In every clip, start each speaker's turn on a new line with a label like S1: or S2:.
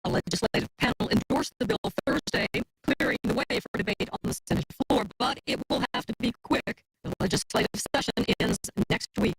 S1: A legislative panel endorsed the bill Thursday, clearing the way for debate on the Senate floor, but it will have to be quick. The legislative session ends next week.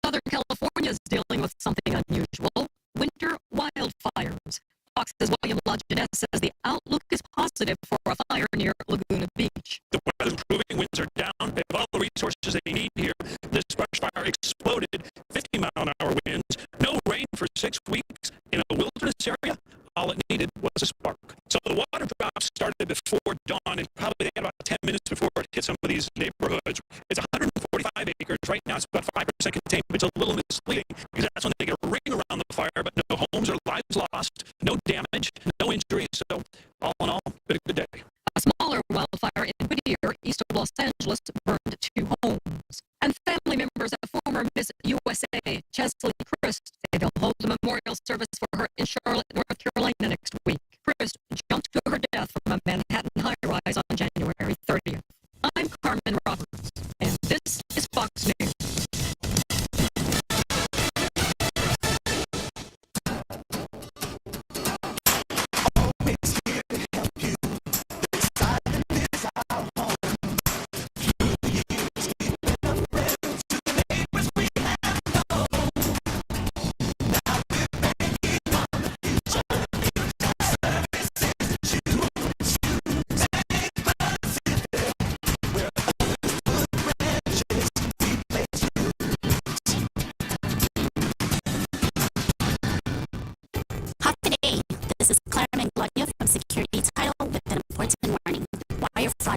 S1: Southern California is dealing with something unusual: winter wildfires. Fox's William LaJeunesse says the outlook is positive for a fire near Laguna Beach.
S2: The weather's improving, winds are down, they have all the resources they need here. This brush fire exploded, 50-mile-an-hour winds, no rain for 6 weeks in a wilderness area. All it needed was a spark. So the water drops started before dawn, and probably they had about 10 minutes before it hit some of these neighborhoods. It's 145 acres. Right now it's about 5% contained, but it's a little misleading because that's when they get a ring around the fire, but no homes or lives lost, no damage, no injuries. So all in all, been a good day.
S1: A smaller wildfire in Whittier, east of Los Angeles, burned 2 homes. And family members of former Miss USA, Chesley Christ, say they'll hold a memorial service for her in Charlotte, North Carolina next week. Christ jumped to her death from a Manhattan high-rise on January 30th. I'm Carmen Roberts, and this is Fox News.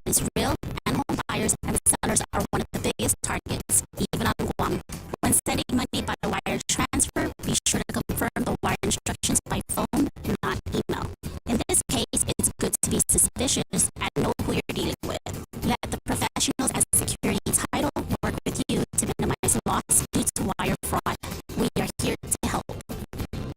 S3: Is real, and home buyers and sellers are one of the biggest targets, even on Guam. When sending money by wire transfer, be sure to confirm the wire instructions by phone, not email. In this case, it's good to be suspicious and know who you're dealing with. Let the professionals at Security Title work with you to minimize loss due to wire fraud. We are here to help.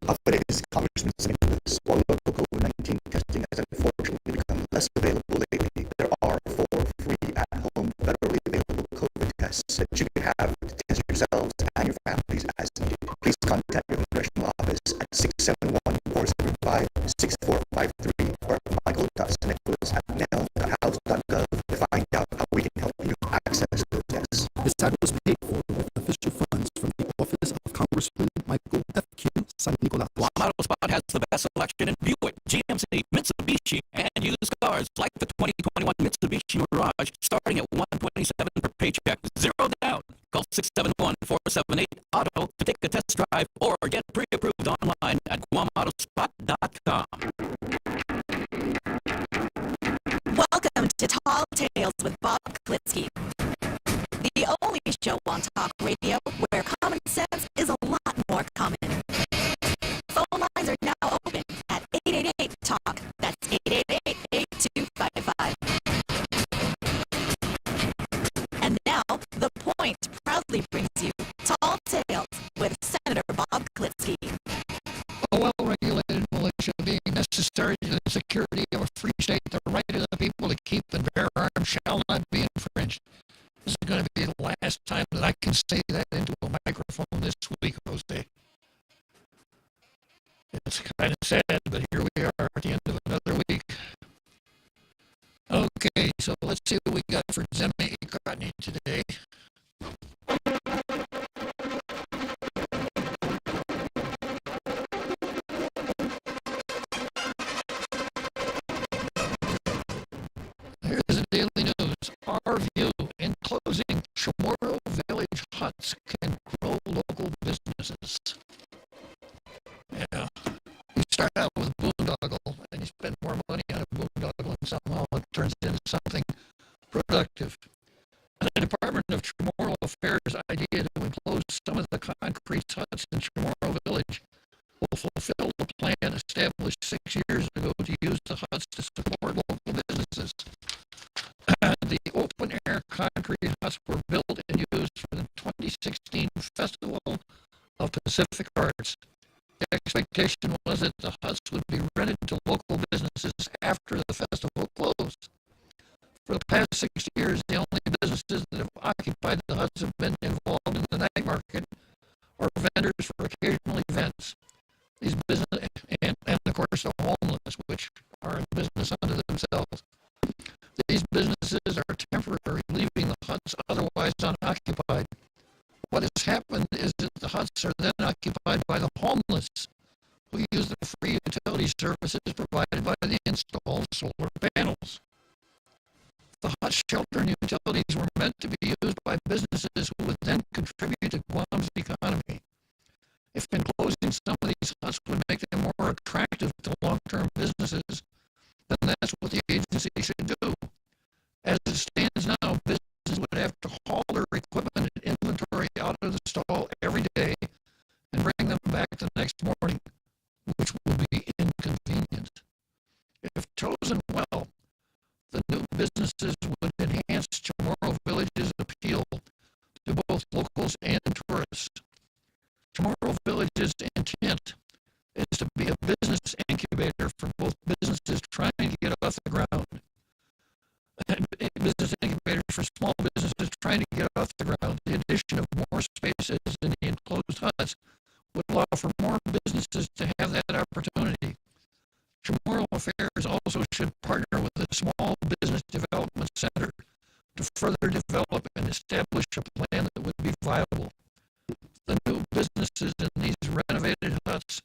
S4: Up today's Congressman St. Louis, while local COVID-19 testing has unfortunately become less available lately, there are 4 free at-home federally available COVID tests that you can have to test yourselves and your families as needed. Please contact your congressional office at 671-475-6453 or michael.stnicholas@mail.house.gov to find out how we can help you access those tests.
S5: This title was paid for with official funds from the Office of Congressman Michael F.Q. St. Nicholas.
S2: Guam Auto Spot has the best selection in Buick, GMC, Mitsubishi, and used cars like the 2021 Mitsubishi Mirage, starting at $127 per paycheck, 0 down. Call 671-478-AUTO to take a test drive or get pre-approved online at guamautospot.com.
S6: Welcome to Tall Tales with Bob Klitzkie, the only show on talk radio where common sense is a lot more common. Phone lines are now open at 888-TALK. That's 888-8255. And now, The Point proudly brings you Tall Tales with Senator Bob Klitzkie.
S7: A well-regulated militia being necessary to the security of a free state, the right of the people to keep and bear arms shall not be infringed. This is going to be the last time that I can say that into a microphone this week, Jose. It's kind of sad, but here we are at the end of another week. Okay, so let's see what we got for Zemi Ikotny today. Here's the Daily News. Our view: in closing, Chamorro Village huts can grow local businesses. Yeah. You start out with boondoggle, and you spend more money on a boondoggle, and somehow it turns into something productive. And the Department of Chamorro Affairs' idea to enclose some of the concrete huts in Chamorro Village will fulfill the plan established 6 years ago to use the huts to support local businesses. The open-air concrete huts were built and used for the 2016 Festival of Pacific Arts. The expectation was that the huts would be rented to local businesses after the festival closed. For the past 6 years, the only businesses that have occupied the huts have been involved in the night market or vendors for occasional events. These businesses, and of course, the whole homeless, which are in business unto themselves. These businesses are temporarily leaving the huts otherwise unoccupied. What has happened is that the huts are then occupied by the homeless, who use the free utility services provided by the installed solar panels. The hut shelter and utilities were meant to be used by businesses who would then contribute to Guam's economy. If enclosing some of these huts would make them more attractive to long-term businesses, then that's what the agency should do. As it stands now, businesses would have to haul their equipment and inventory out of the stall every day and bring them back the next morning, which would be inconvenient. If chosen well, the new businesses would enhance Chamorro Village's appeal to both locals and tourists. Chamorro Village's intent is to be a business incubator for both businesses trying to get off the ground and business incubators for small businesses trying to get off the ground. The addition of more spaces in the enclosed huts would allow for more businesses to have that opportunity. Chamorro Affairs also should partner with the Small Business Development Center to further develop and establish a plan that would be viable. The new businesses in these renovated huts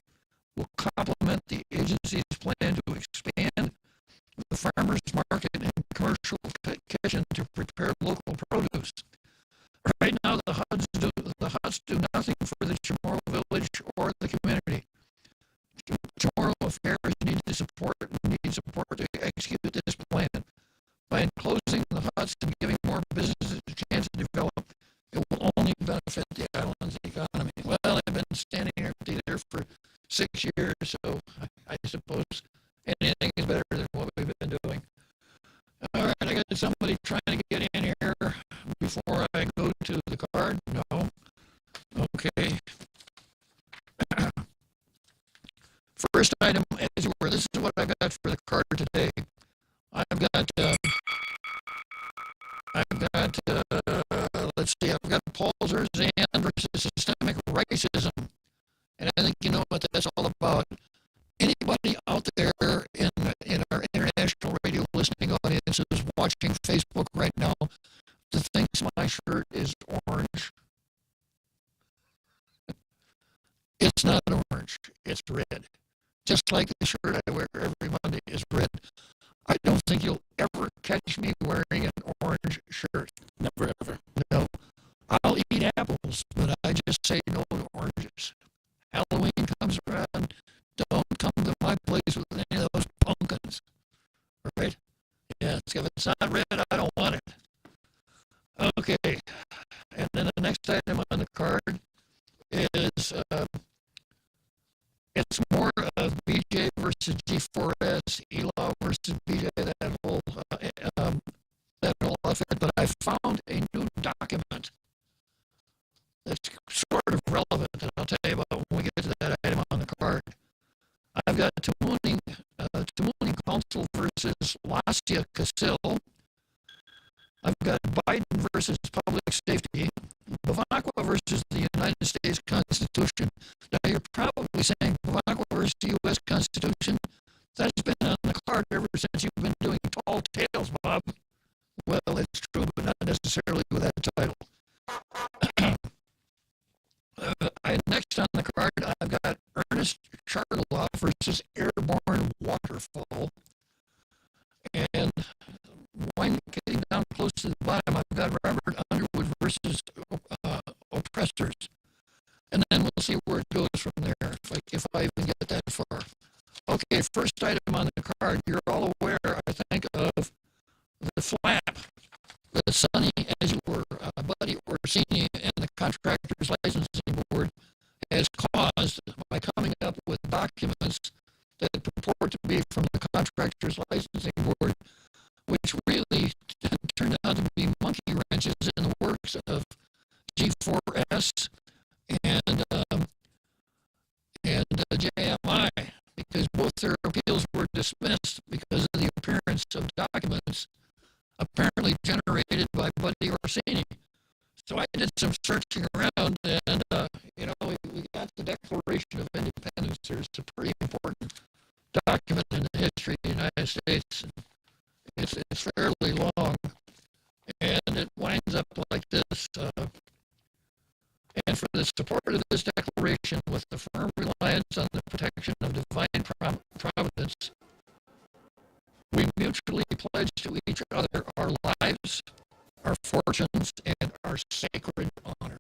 S7: will complement the agency's plan to expand the farmers market and commercial kitchen to prepare local produce. Right now, the huts do nothing for the Chamorro village or the community. Chamorro Affairs need support to execute this plan. By enclosing the huts and giving more businesses a chance to develop, it will only benefit the island's economy. Well, I've been standing empty there for 6 years, so I suppose anything is better than what we've been doing. All right, I got somebody trying to get in here before I go to the card. No. Okay. First item, as you were, this is what I got for the card today. I've got Paul Zerzan versus systemic racism. And I think you know what that's all about. Anybody out there in our international radio listening audience who's watching Facebook right now that thinks my shirt is orange, it's not orange, it's red. Just like the shirt I wear every Monday is red. I don't think you'll ever catch me wearing an orange shirt. Never, ever. No. I'll eat apples, but I just say no to oranges. Halloween comes around, don't come to my place with any of those pumpkins. Right? Yeah, if it's not red, I don't want it. Okay. And then the next item on the card is it's more of BJ versus G4S, Elaw versus BJ, that whole outfit. But I found a new document that's sort of relevant, and I'll tell you about when we get to that item on the card. I've got Tamuning Council versus Lastia Casil. I've got Biden versus public safety, Bavacqua versus the United States Constitution. Now, you're probably saying Bavacqua versus the U.S. Constitution. That's been on the card ever since you've been doing Tall Tales, Bob. Well, it's true, but not necessarily with that title. Next on the card, I've got Ernest Charlotte versus Airborne Waterfall. And when getting down close to the bottom, I've got Robert Underwood versus Oppressors. And then we'll see where it goes from there, if I even get that far. Okay, first item on the card, you're all aware, I think, of the flap that Sonny, as you were, Buddy Orsini and the Contractors Licensing Board has caused by coming up with documents that purport to be from the Contractors Licensing Board, which really turned out to be monkey wrenches in the works of G4S and JMI, because both their appeals were dismissed because of the appearance of documents apparently generated by Buddy Orsini. So I did some searching around, and we got the Declaration of Independence. There's a pretty important document in the history of the United States. It's fairly long, and it winds up like this. And for the support of this declaration, with the firm reliance on the protection of divine providence, we mutually pledge to each other our lives, our fortunes, and our sacred honor.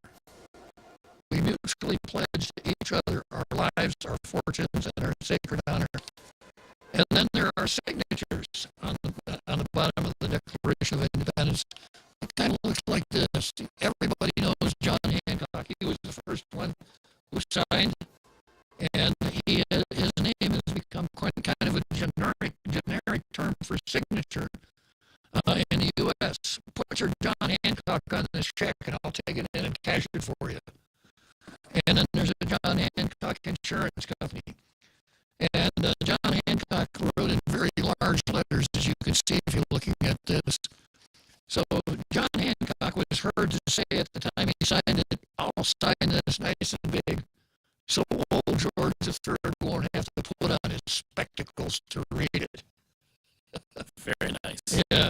S7: We mutually pledge to each other our lives, our fortunes, and our sacred honor. And then there are signatures on the bottom of the Declaration of Independence. It kind of looks like this. Everybody knows John Hancock. He was the first one who signed, and his name has become kind of a generic term for signature in the U.S. Put your John Hancock on this check, and I'll take it in and cash it for you. And then there's a John Hancock Insurance Company. And John Hancock wrote in very large letters, as you can see if you're looking at this. So John Hancock was heard to say at the time he signed it, I'll sign this nice and big, so old George III won't have to put on his spectacles to read it.
S2: Very nice.
S7: Yeah.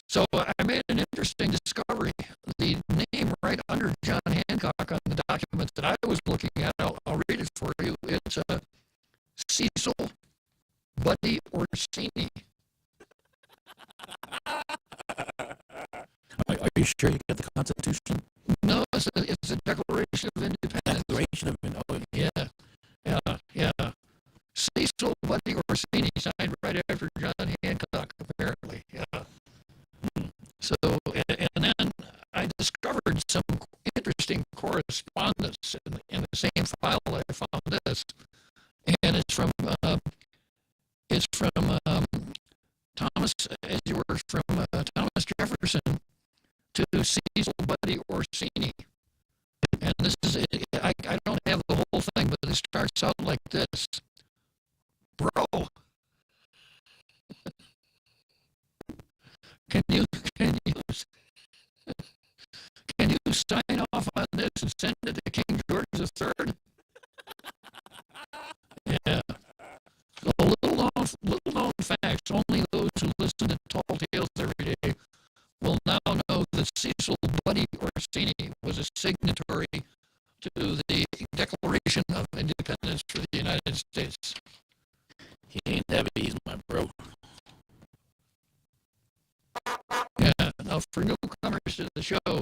S7: So I made an interesting discovery. The name right under John Hancock on the document that I was looking at, I'll read it for you. It's Cecil Buddy Orsini.
S2: Are you sure you got the Constitution?
S7: No, it's a Declaration of Independence.
S2: Declaration of Independence.
S7: Yeah. Cecil Buddy Orsini signed right after John Hancock, apparently. Yeah. So, and then I discovered some interesting correspondence in the same file. I found this, and it's from Thomas, as you were, from Thomas Jefferson to Cecil Buddy Orsini. And this is it. I don't have the whole thing, but it starts out like this. Bro, can you sign off on this and send it to King George III? Yeah. So little known facts. Only those who listen to Tall Tales every day will now know that Cecil Buddy Orsini was a signatory to the Declaration of Independence for the United States.
S2: He ain't that easy, my bro.
S7: Yeah. Now, for newcomers to the show,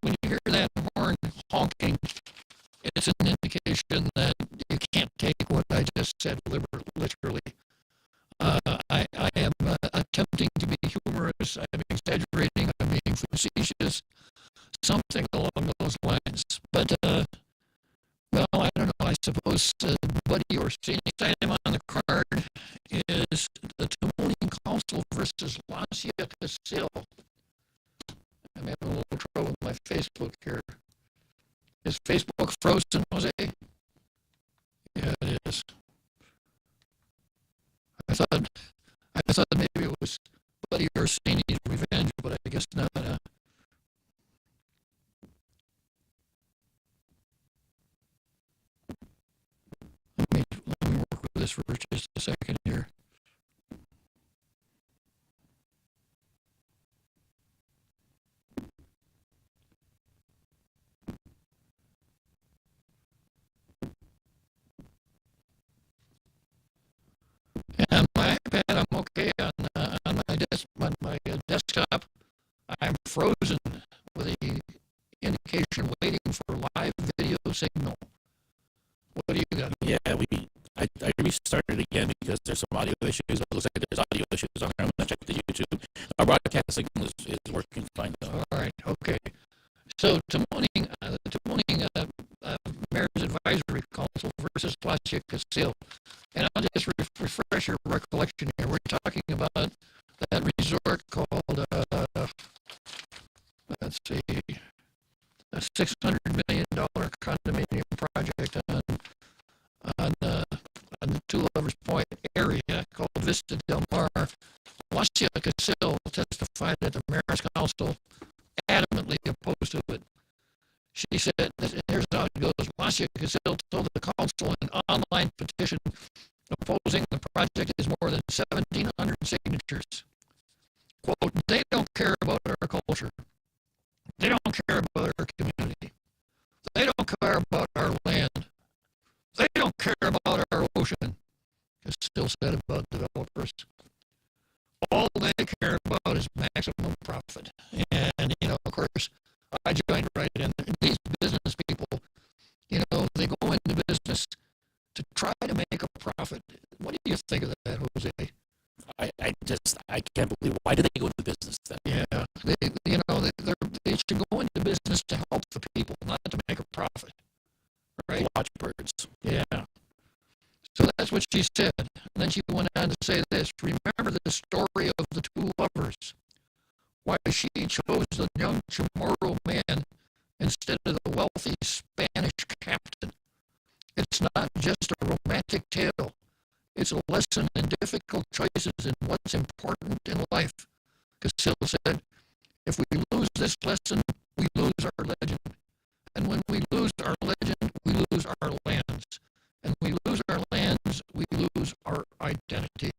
S7: when you hear that horn honking, it's an indication that you can't take what I just said literally. I am attempting to be humorous. I'm exaggerating. I'm being facetious. Something along those lines. But, well, I don't know. I suppose Buddy Orsini signed him on the card is the Timonian Council versus Lancia Casil. I'm having a little trouble with my Facebook here. Is Facebook frozen, Jose? Yeah, it is. I thought maybe it was Buddy Orsini's revenge, but I guess not. Let me work with this for just a second here. And my iPad, I'm okay on my desktop. I'm frozen with the indication waiting for live video signal. What do you got?
S2: Yeah, I restarted again because there's some audio issues. It looks like there's audio issues on there. I'm going to check the YouTube. Our broadcast signal is working fine, though.
S7: All right, okay. So, the Timonian Mayor's Advisory Council versus Lancia Casil. And I'll just refresh your recollection here. We're talking about that resort called, let's see, a $600 million condominium project on the Two Lovers Point area called Vista Del Mar. Lancia Casil testified that the Mayor's Council adamantly opposed to it. She said, here's how it goes. Lancia Casil told the council in an online petition opposing the project is more than 1,700 signatures. Quote, they don't care about our culture. They don't care about our community. They don't care about our land. They don't care about our ocean. It's still said about developers. All they care about is maximum profit. And, of course, I joined right in. These business people, they go into business to try to make a profit. What do you think of that, Jose?
S2: I can't believe, why do they go into business then?
S7: Yeah, they should go into business to help the people, not to make a profit. Right?
S2: Watchbirds.
S7: Yeah. So that's what she said. And then she went on to say this: remember the story of the two lovers. Why she chose the young Chamorro man instead of the wealthy Spanish captain. It's not just a romantic tale. It's a lesson in difficult choices and what's important in life. Casil said, if we lose this lesson, we lose our legend. And when we lose our legend, we lose our lands. And we lose our lands, we lose our identity.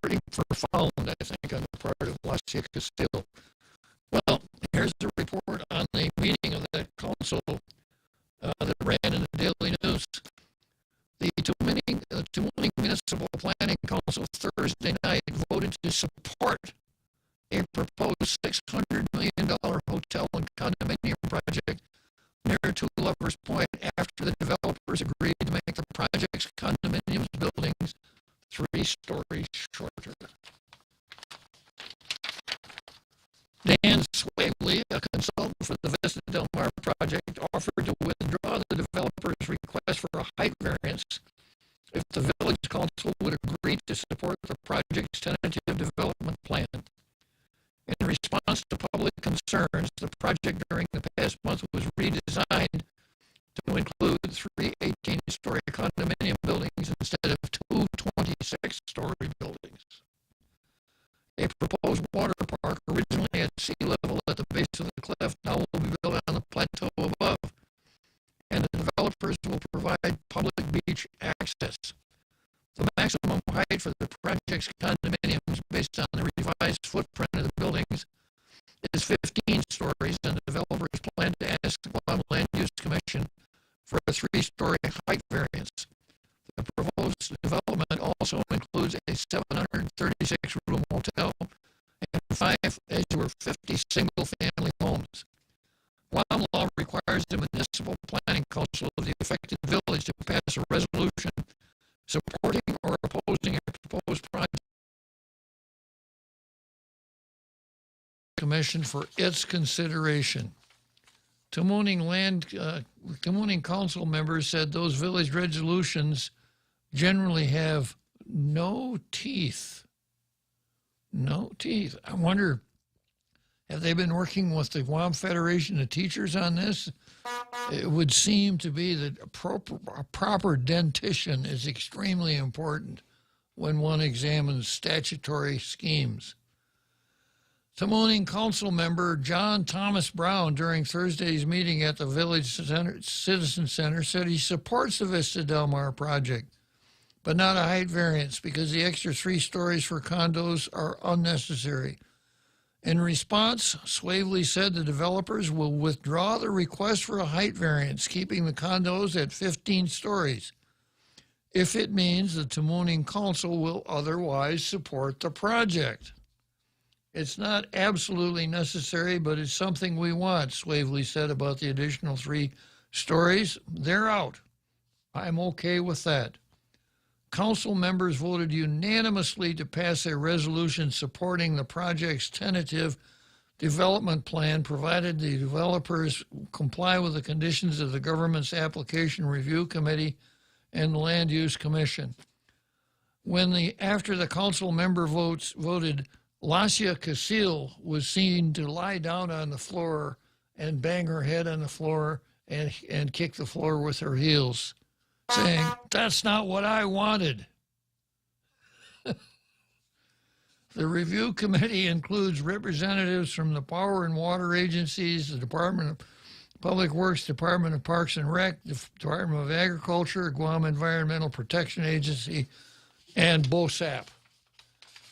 S7: Pretty profound, I think, on the part of Lacia Casil. Well, here's the report on the meeting of that council that ran in the Daily News. The Toowoomba Municipal Planning Council Thursday night voted to support a proposed $600 million hotel and condominium project near Two Lovers Point after the developers agreed to make the project's condominiums buildings 3 stories shorter. Dan Swavely, a consultant for the Vista Del Mar project, offered to withdraw the developer's request for a height variance if the village council would agree to support the project's tentative development plan. In response to public concerns, the project during the past month was redesigned to include 3 18-story condominium buildings instead of 2 26-story buildings. A proposed water park, originally at sea level at the base of the cliff, now will be built on the plateau above, and the developers will provide public beach access. The maximum height for the project's condominiums, based on the revised footprint of the buildings, is 15 stories, and the developers plan to ask the Guam Land Use Commission for a 3-story height variance. The proposed development also includes a 736-room hotel and 5 or 50 single-family homes. Guam law requires the Municipal Planning Council of the affected village to pass a resolution supporting or opposing a proposed project. Commission for its consideration. Toowoomba Council members said those village resolutions generally have no teeth. No teeth. I wonder, have they been working with the Guam Federation of Teachers on this? It would seem to be that a proper dentition is extremely important when one examines statutory schemes. Toowoomba Council member John Thomas Brown, during Thursday's meeting at the Village Citizen Center, said he supports the Vista Del Mar project, but not a height variance because the extra 3 stories for condos are unnecessary. In response, Swavely said the developers will withdraw the request for a height variance, keeping the condos at 15 stories, if it means the Toowoomba Council will otherwise support the project. It's not absolutely necessary, but it's something we want, Swavely said about the additional 3 stories. They're out. I'm okay with that. Council members voted unanimously to pass a resolution supporting the project's tentative development plan, provided the developers comply with the conditions of the government's application review committee and the Land Use Commission. After the council member voted, Lacia Casil was seen to lie down on the floor and bang her head on the floor and kick the floor with her heels, saying, "That's not what I wanted." The review committee includes representatives from the power and water agencies, the Department Public Works, Department of Parks and Rec, Department of Agriculture, Guam Environmental Protection Agency, and BOSAP.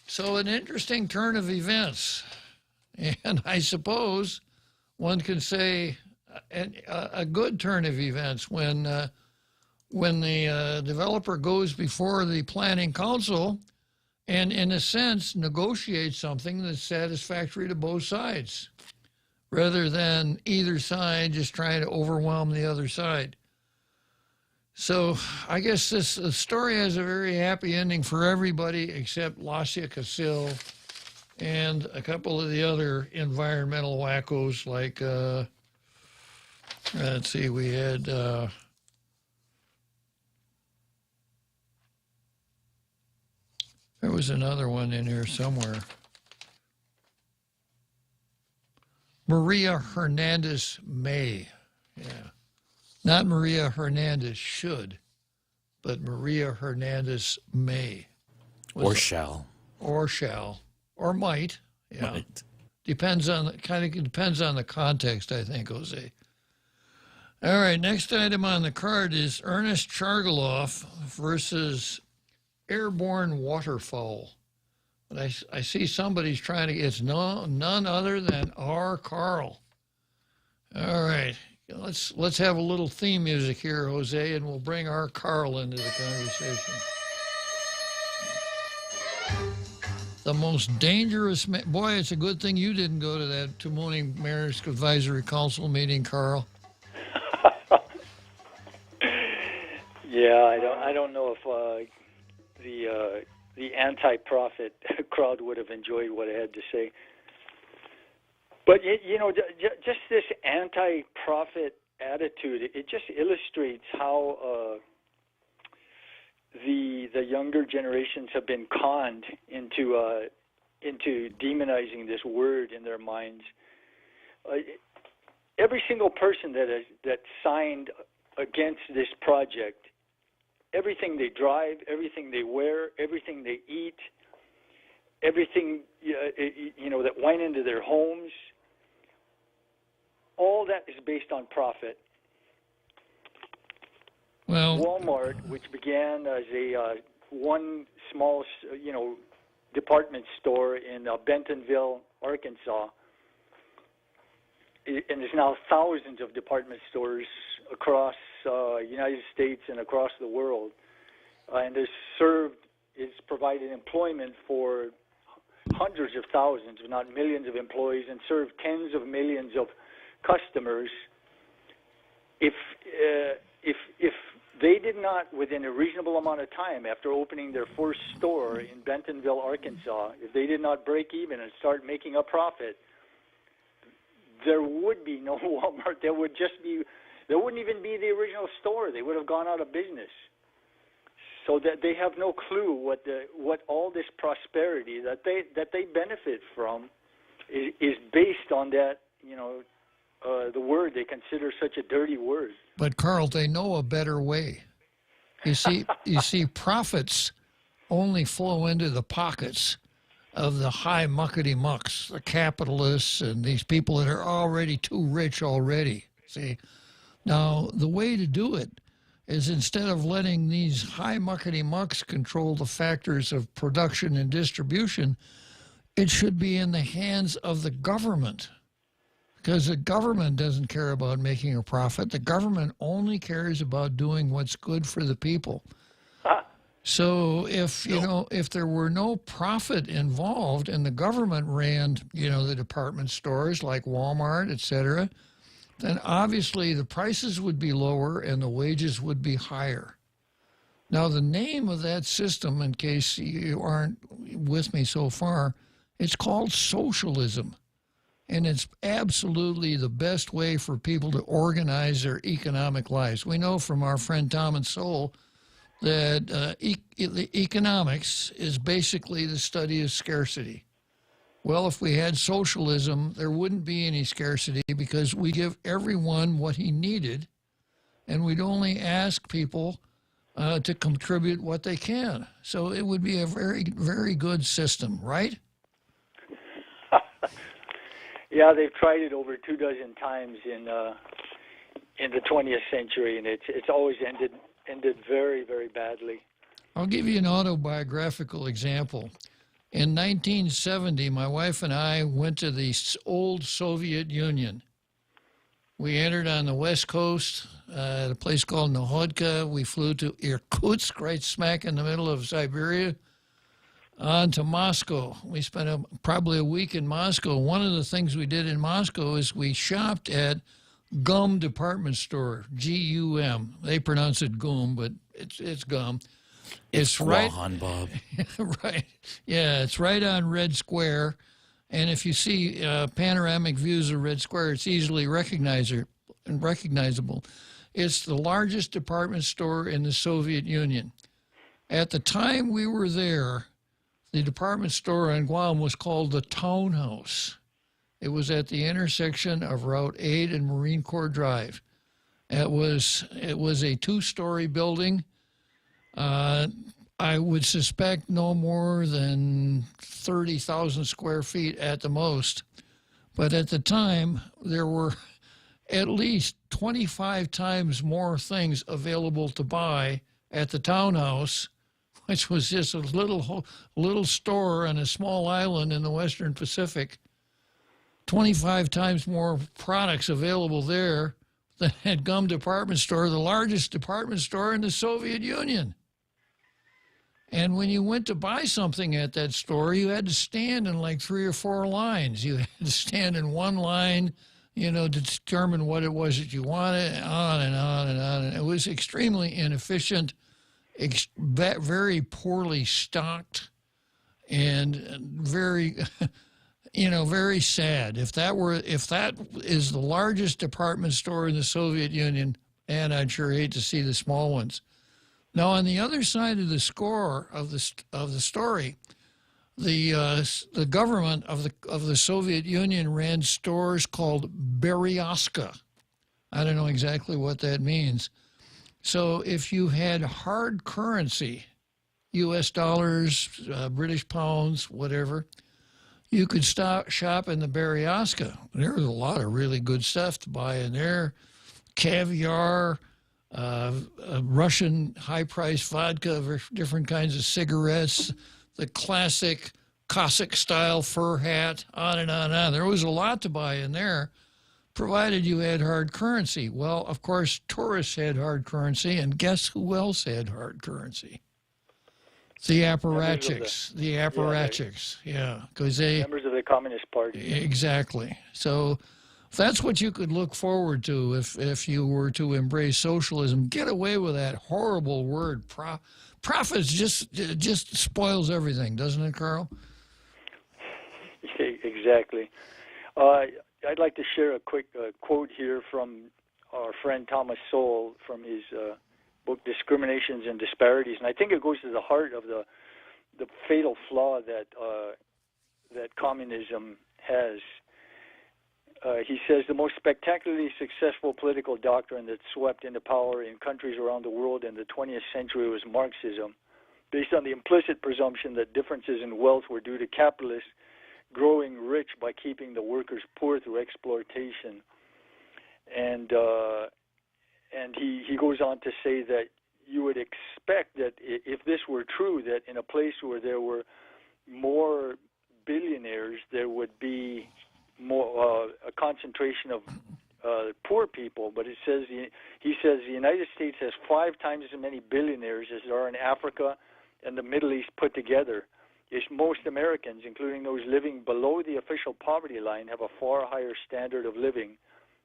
S7: So an interesting turn of events. And I suppose one can say a good turn of events when the developer goes before the planning council and, in a sense, negotiates something that's satisfactory to both sides, rather than either side just trying to overwhelm the other side. So I guess this story has a very happy ending for everybody except Lassia Casil and a couple of the other environmental wackos like, let's see, we had there was another one in here somewhere. Maria Hernandez May. Yeah. Not Maria Hernandez should, but Maria Hernandez May.
S8: Or shall.
S7: Or shall. Or might. Yeah.
S8: Might.
S7: Depends on the context, I think, Jose. All right, next item on the card is Ernest Chargaloff versus Airborne Waterfowl. But I see somebody's trying to, it's none other than R. Carl. All right, let's have a little theme music here, Jose, and we'll bring R. Carl into the conversation. The most dangerous, boy, it's a good thing you didn't go to that Tumoni Mayor's Advisory Council meeting, Carl.
S9: Yeah, I don't know if the anti-profit crowd would have enjoyed what I had to say. But, you know, just this anti-profit attitude, it just illustrates how the younger generations have been conned into demonizing this word in their minds. Every single person that signed against this project, everything they drive, everything they wear, everything they eat, everything that went into their homes, all that is based on profit.
S7: Well,
S9: Walmart, which began as a one small, department store in Bentonville, Arkansas, and there's now thousands of department stores across United States and across the world, and it's provided employment for hundreds of thousands, if not millions of employees, and served tens of millions of customers. If they did not, within a reasonable amount of time after opening their first store in Bentonville, Arkansas, if they did not break even and start making a profit, there would be no Walmart. There wouldn't even be the original store. They would have gone out of business. So that they have no clue what all this prosperity that they benefit from is based on that, the word they consider such a dirty word.
S7: But Carl, they know a better way. You see, profits only flow into the pockets of the high muckety-mucks, the capitalists and these people that are already too rich already. See, now the way to do it is, instead of letting these high muckety-mucks control the factors of production and distribution, it should be in the hands of the government. Because the government doesn't care about making a profit. The government only cares about doing what's good for the people. So if there were no profit involved and the government ran, the department stores like Walmart, et cetera, then obviously the prices would be lower and the wages would be higher. Now, the name of that system, in case you aren't with me so far, it's called socialism. And it's absolutely the best way for people to organize their economic lives. We know from our friend Tom and Sol that the economics is basically the study of scarcity. Well, if we had socialism, there wouldn't be any scarcity because we give everyone what he needed, and we'd only ask people to contribute what they can. So it would be a very, very good system, right?
S9: Yeah, they've tried it over 24 times in the 20th century, and it's always ended very, very badly.
S7: I'll give you an autobiographical example. In 1970, my wife and I went to the old Soviet Union. We entered on the West Coast at a place called Nahodka. We flew to Irkutsk, right smack in the middle of Siberia, on to Moscow. We spent probably a week in Moscow. One of the things we did in Moscow is we shopped at GUM department store, G-U-M. They pronounce it GUM, but it's GUM. It's right,
S8: Bob.
S7: right. Yeah, it's right on Red Square. And if you see panoramic views of Red Square, it's easily recognizable. It's the largest department store in the Soviet Union. At the time we were there, the department store on Guam was called the Townhouse. It was at the intersection of Route 8 and Marine Corps Drive. It was a two-story building. I would suspect no more than 30,000 square feet at the most. But at the time, there were at least 25 times more things available to buy at the Townhouse, which was just a little store on a small island in the Western Pacific. 25 times more products available there than at GUM department store, the largest department store in the Soviet Union. And when you went to buy something at that store, you had to stand in like 3 or 4 lines. You had to stand in one line, to determine what it was that you wanted, on and on and on. And it was extremely inefficient, very poorly stocked, and very, very sad. If that is the largest department store in the Soviet Union, and I'd sure hate to see the small ones. Now, on the other side of the score of the story, the government of the Soviet Union ran stores called Berezka. I don't know exactly what that means. So if you had hard currency, U.S. dollars, British pounds, whatever, you could shop in the Berezka. There was a lot of really good stuff to buy in there, caviar, Russian high-priced vodka, different kinds of cigarettes, the classic Cossack-style fur hat, on and on and on. There was a lot to buy in there, provided you had hard currency. Well, of course, tourists had hard currency, and guess who else had hard currency? The apparatchiks. Because
S9: members of the Communist Party.
S7: Exactly. So that's what you could look forward to if you were to embrace socialism. Get away with that horrible word. Profits just spoils everything, doesn't it, Carl?
S9: Exactly. I'd like to share a quick quote here from our friend Thomas Sowell from his book Discriminations and Disparities, and I think it goes to the heart of the fatal flaw that communism has. He says the most spectacularly successful political doctrine that swept into power in countries around the world in the 20th century was Marxism, based on the implicit presumption that differences in wealth were due to capitalists growing rich by keeping the workers poor through exploitation. And he goes on to say that you would expect that if this were true, that in a place where there were more billionaires, there would be more a concentration of poor people. But he says the United States has 5 times as many billionaires as there are in Africa and the Middle East put together. Is most Americans, including those living below the official poverty line, have a far higher standard of living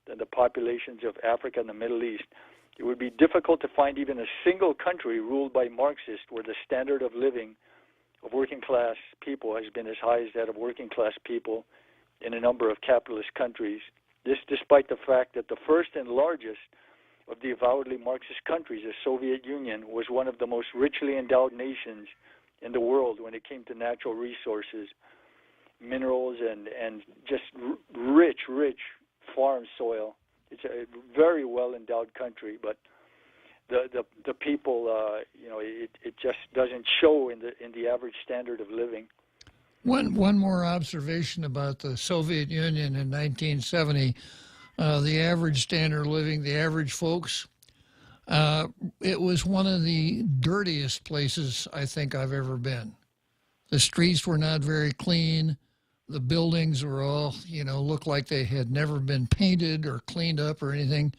S9: than the populations of Africa and the Middle East. It would be difficult to find even a single country ruled by Marxists where the standard of living of working class people has been as high as that of working class people in a number of capitalist countries. This despite the fact that the first and largest of the avowedly Marxist countries, the Soviet Union, was one of the most richly endowed nations in the world when it came to natural resources, minerals, and just rich farm soil. It's a very well endowed country, but the people, it just doesn't show in the average standard of living. One
S7: more observation about the Soviet Union in 1970. the average standard of living, the average folks. It was one of the dirtiest places I think I've ever been. The streets were not very clean. The buildings were all, looked like they had never been painted or cleaned up or anything.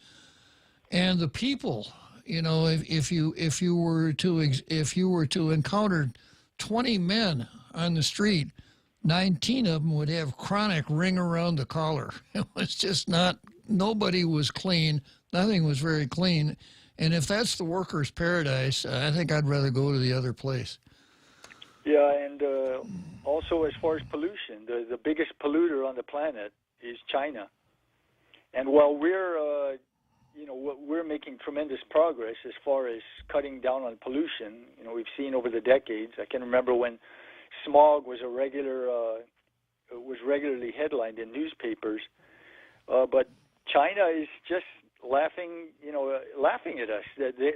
S7: And the people, if you were to encounter 20 men on the street, 19 of them would have chronic ring around the collar. It was just nobody was clean. Nothing was very clean. And if that's the workers' paradise, I think I'd rather go to the other place. Yeah,
S9: and also as far as pollution, the biggest polluter on the planet is China. And while we're making tremendous progress as far as cutting down on pollution, we've seen over the decades. I can remember when smog was regularly headlined in newspapers, but China is just laughing at us.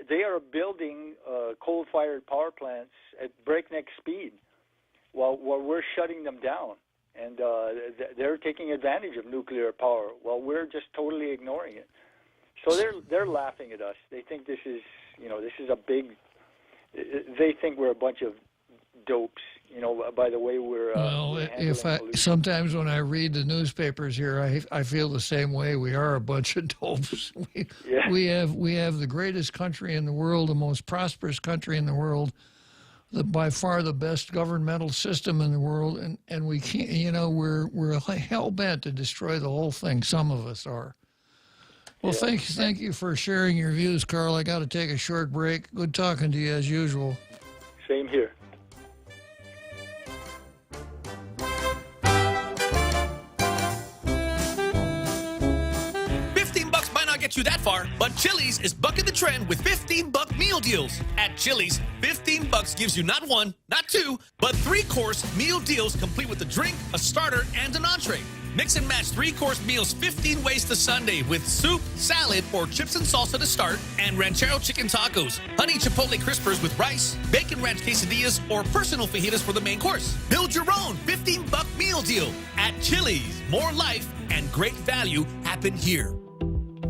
S9: They are building coal-fired power plants at breakneck speed while we're shutting them down, and they're taking advantage of nuclear power while we're just totally ignoring it. So they're laughing at us. They think this is a big. They think we're a bunch of dopes. By the way we're.
S7: Well, sometimes when I read the newspapers here, I feel the same way. We are a bunch of dopes. We have the greatest country in the world, the most prosperous country in the world, by far the best governmental system in the world, and we can't. We're hell bent to destroy the whole thing. Some of us are. Well, thank you for sharing your views, Carl. I got to take a short break. Good talking to you as usual.
S9: Same here.
S8: Get you that far, but Chili's is bucking the trend with $15 meal deals. At Chili's, $15 gives you not one, not two, but 3-course meal deals complete with a drink, a starter, and an entree. Mix and match 3-course meals 15 ways to Sunday with soup, salad, or chips and salsa to start, and ranchero chicken tacos, honey chipotle crispers with rice, bacon ranch quesadillas, or personal fajitas for the main course. Build your own $15 meal deal at Chili's. More life and great value happen here.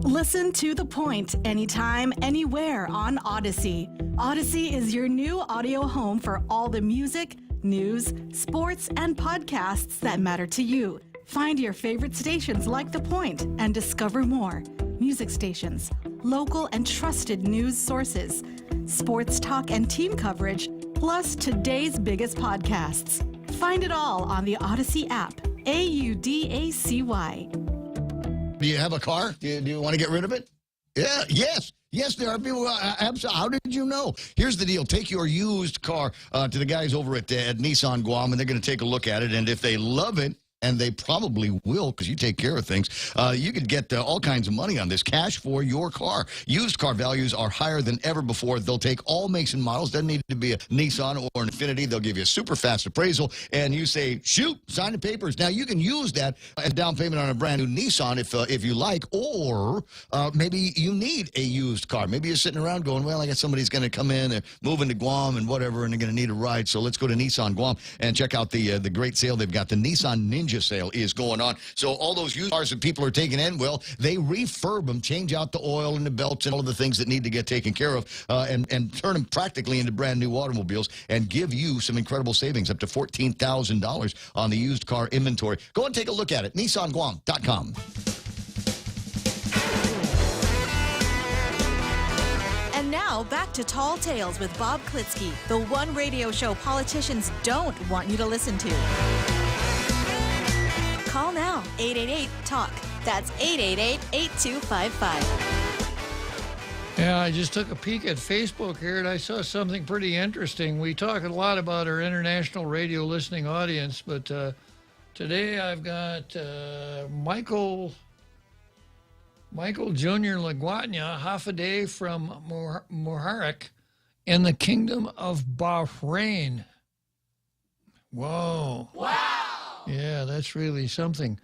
S6: Listen to The Point anytime, anywhere on Odyssey. Odyssey is your new audio home for all the music, news, sports, and podcasts that matter to you. Find your favorite stations like The Point and discover more. Music stations, local and trusted news sources, sports talk and team coverage, plus today's biggest podcasts. Find it all on the Odyssey app. AUDACY.
S10: Do you have a car? Do you want to get rid of it? Yeah, yes, there are people. Absolutely. How did you know? Here's the deal. Take your used car to the guys over at Nissan Guam, and they're going to take a look at it. And if they love it, and they probably will because you take care of things, you could get all kinds of money on this, cash for your car. Used car values are higher than ever before. They'll take all makes and models. Doesn't need to be a Nissan or an Infiniti. They'll give you a super fast appraisal, and you say, shoot, sign the papers. Now, you can use that as down payment on a brand new Nissan if you like, or maybe you need a used car. Maybe you're sitting around going, well, I guess somebody's going to come in, they're moving to Guam and whatever, and they're going to need a ride. So let's go to Nissan Guam and check out the great sale they've got. The Nissan Ninja sale is going on. So all those used cars that people are taking in, well, they refurb them, change out the oil and the belts and all of the things that need to get taken care of, and turn them practically into brand new automobiles and give you some incredible savings, up to $14,000 on the used car inventory. Go and take a look at it. NissanGuam.com.
S6: And now back to Tall Tales with Bob Klitzkie, the one radio show politicians don't want you to listen to. Call now, 888-TALK. That's 888-8255.
S7: Yeah, I just took a peek at Facebook here, and I saw something pretty interesting. We talk a lot about our international radio listening audience, but today I've got Michael Jr. Laguatnia, half a day from Muharraq in the Kingdom of Bahrain. Whoa. Wow. Yeah, that's really something.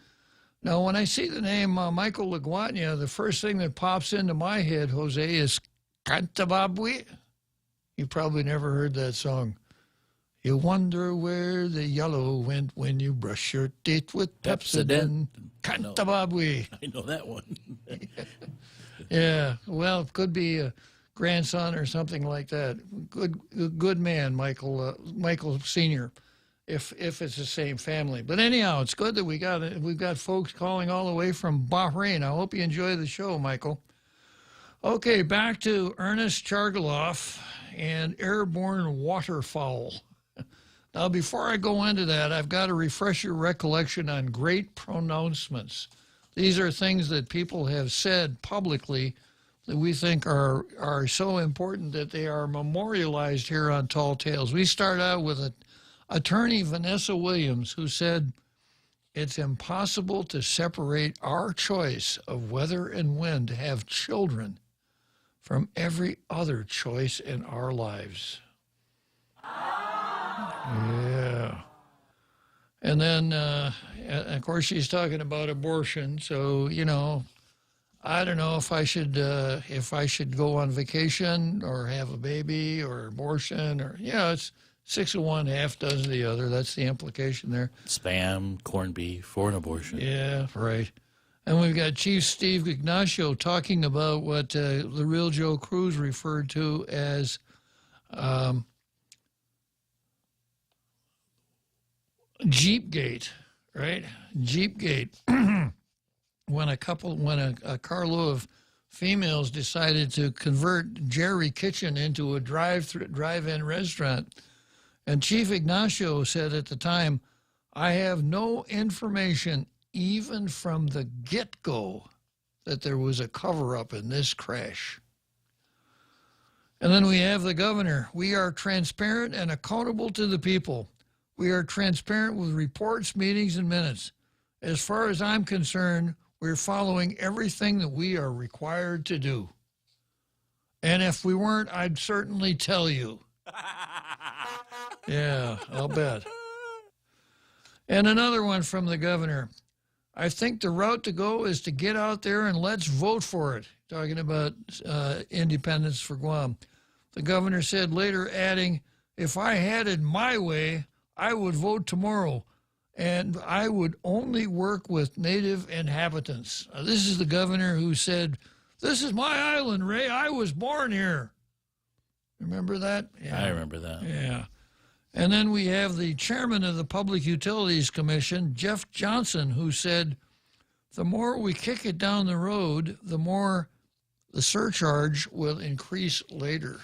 S7: Now, when I see the name Michael Laguatnia, the first thing that pops into my head, Jose, is Cantababwe. You probably never heard that song. You wonder where the yellow went when you brush your teeth with Pepsodent. Cantababwe.
S11: I know that one.
S7: Yeah, well, it could be a grandson or something like that. Good man, Michael Senior, if it's the same family. But anyhow, it's good that we've got folks calling all the way from Bahrain. I hope you enjoy the show, Michael. Okay, back to Ernest Chargaloff and airborne waterfowl. Now, before I go into that, I've got to refresh your recollection on great pronouncements. These are things that people have said publicly that we think are so important that they are memorialized here on Tall Tales. We start out with attorney Vanessa Williams, who said, "It's impossible to separate our choice of whether and when to have children from every other choice in our lives." Yeah. And then, of course, she's talking about abortion. So, you know, I don't know if I should go on vacation or have a baby or abortion or, it's 6 of one, half dozen of the other. That's the implication there.
S11: Spam, corned beef for an abortion.
S7: Yeah, right. And we've got Chief Steve Ignacio talking about what the real Joe Cruz referred to as Jeepgate, right? Jeepgate. when a carload of females decided to convert Jerry Kitchen into a drive-in restaurant. And Chief Ignacio said at the time, "I have no information, even from the get-go, that there was a cover-up in this crash." And then we have the governor. "We are transparent and accountable to the people. We are transparent with reports, meetings, and minutes. As far as I'm concerned, we're following everything that we are required to do. And if we weren't, I'd certainly tell you." Yeah, I'll bet. And another one from the governor. "I think the route to go is to get out there and let's vote for it." Talking about independence for Guam. The governor said later, adding, "If I had it my way, I would vote tomorrow, and I would only work with native inhabitants." This is the governor who said, "This is my island, Ray. I was born here." Remember that? Yeah.
S11: I remember that.
S7: Yeah. And then we have the chairman of the Public Utilities Commission, Jeff Johnson, who said, "The more we kick it down the road, the more the surcharge will increase later."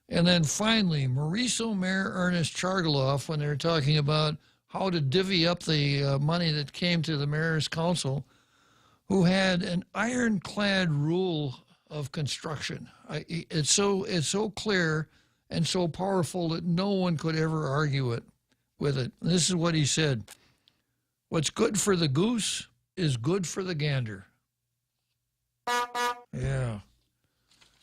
S7: And then finally, Mauricio Mayor Ernest Chargaloff, when they're talking about how to divvy up the money that came to the mayor's council, who had an ironclad rule of construction. It's so clear and so powerful that no one could ever argue with it. This is what he said: "What's good for the goose is good for the gander." Yeah.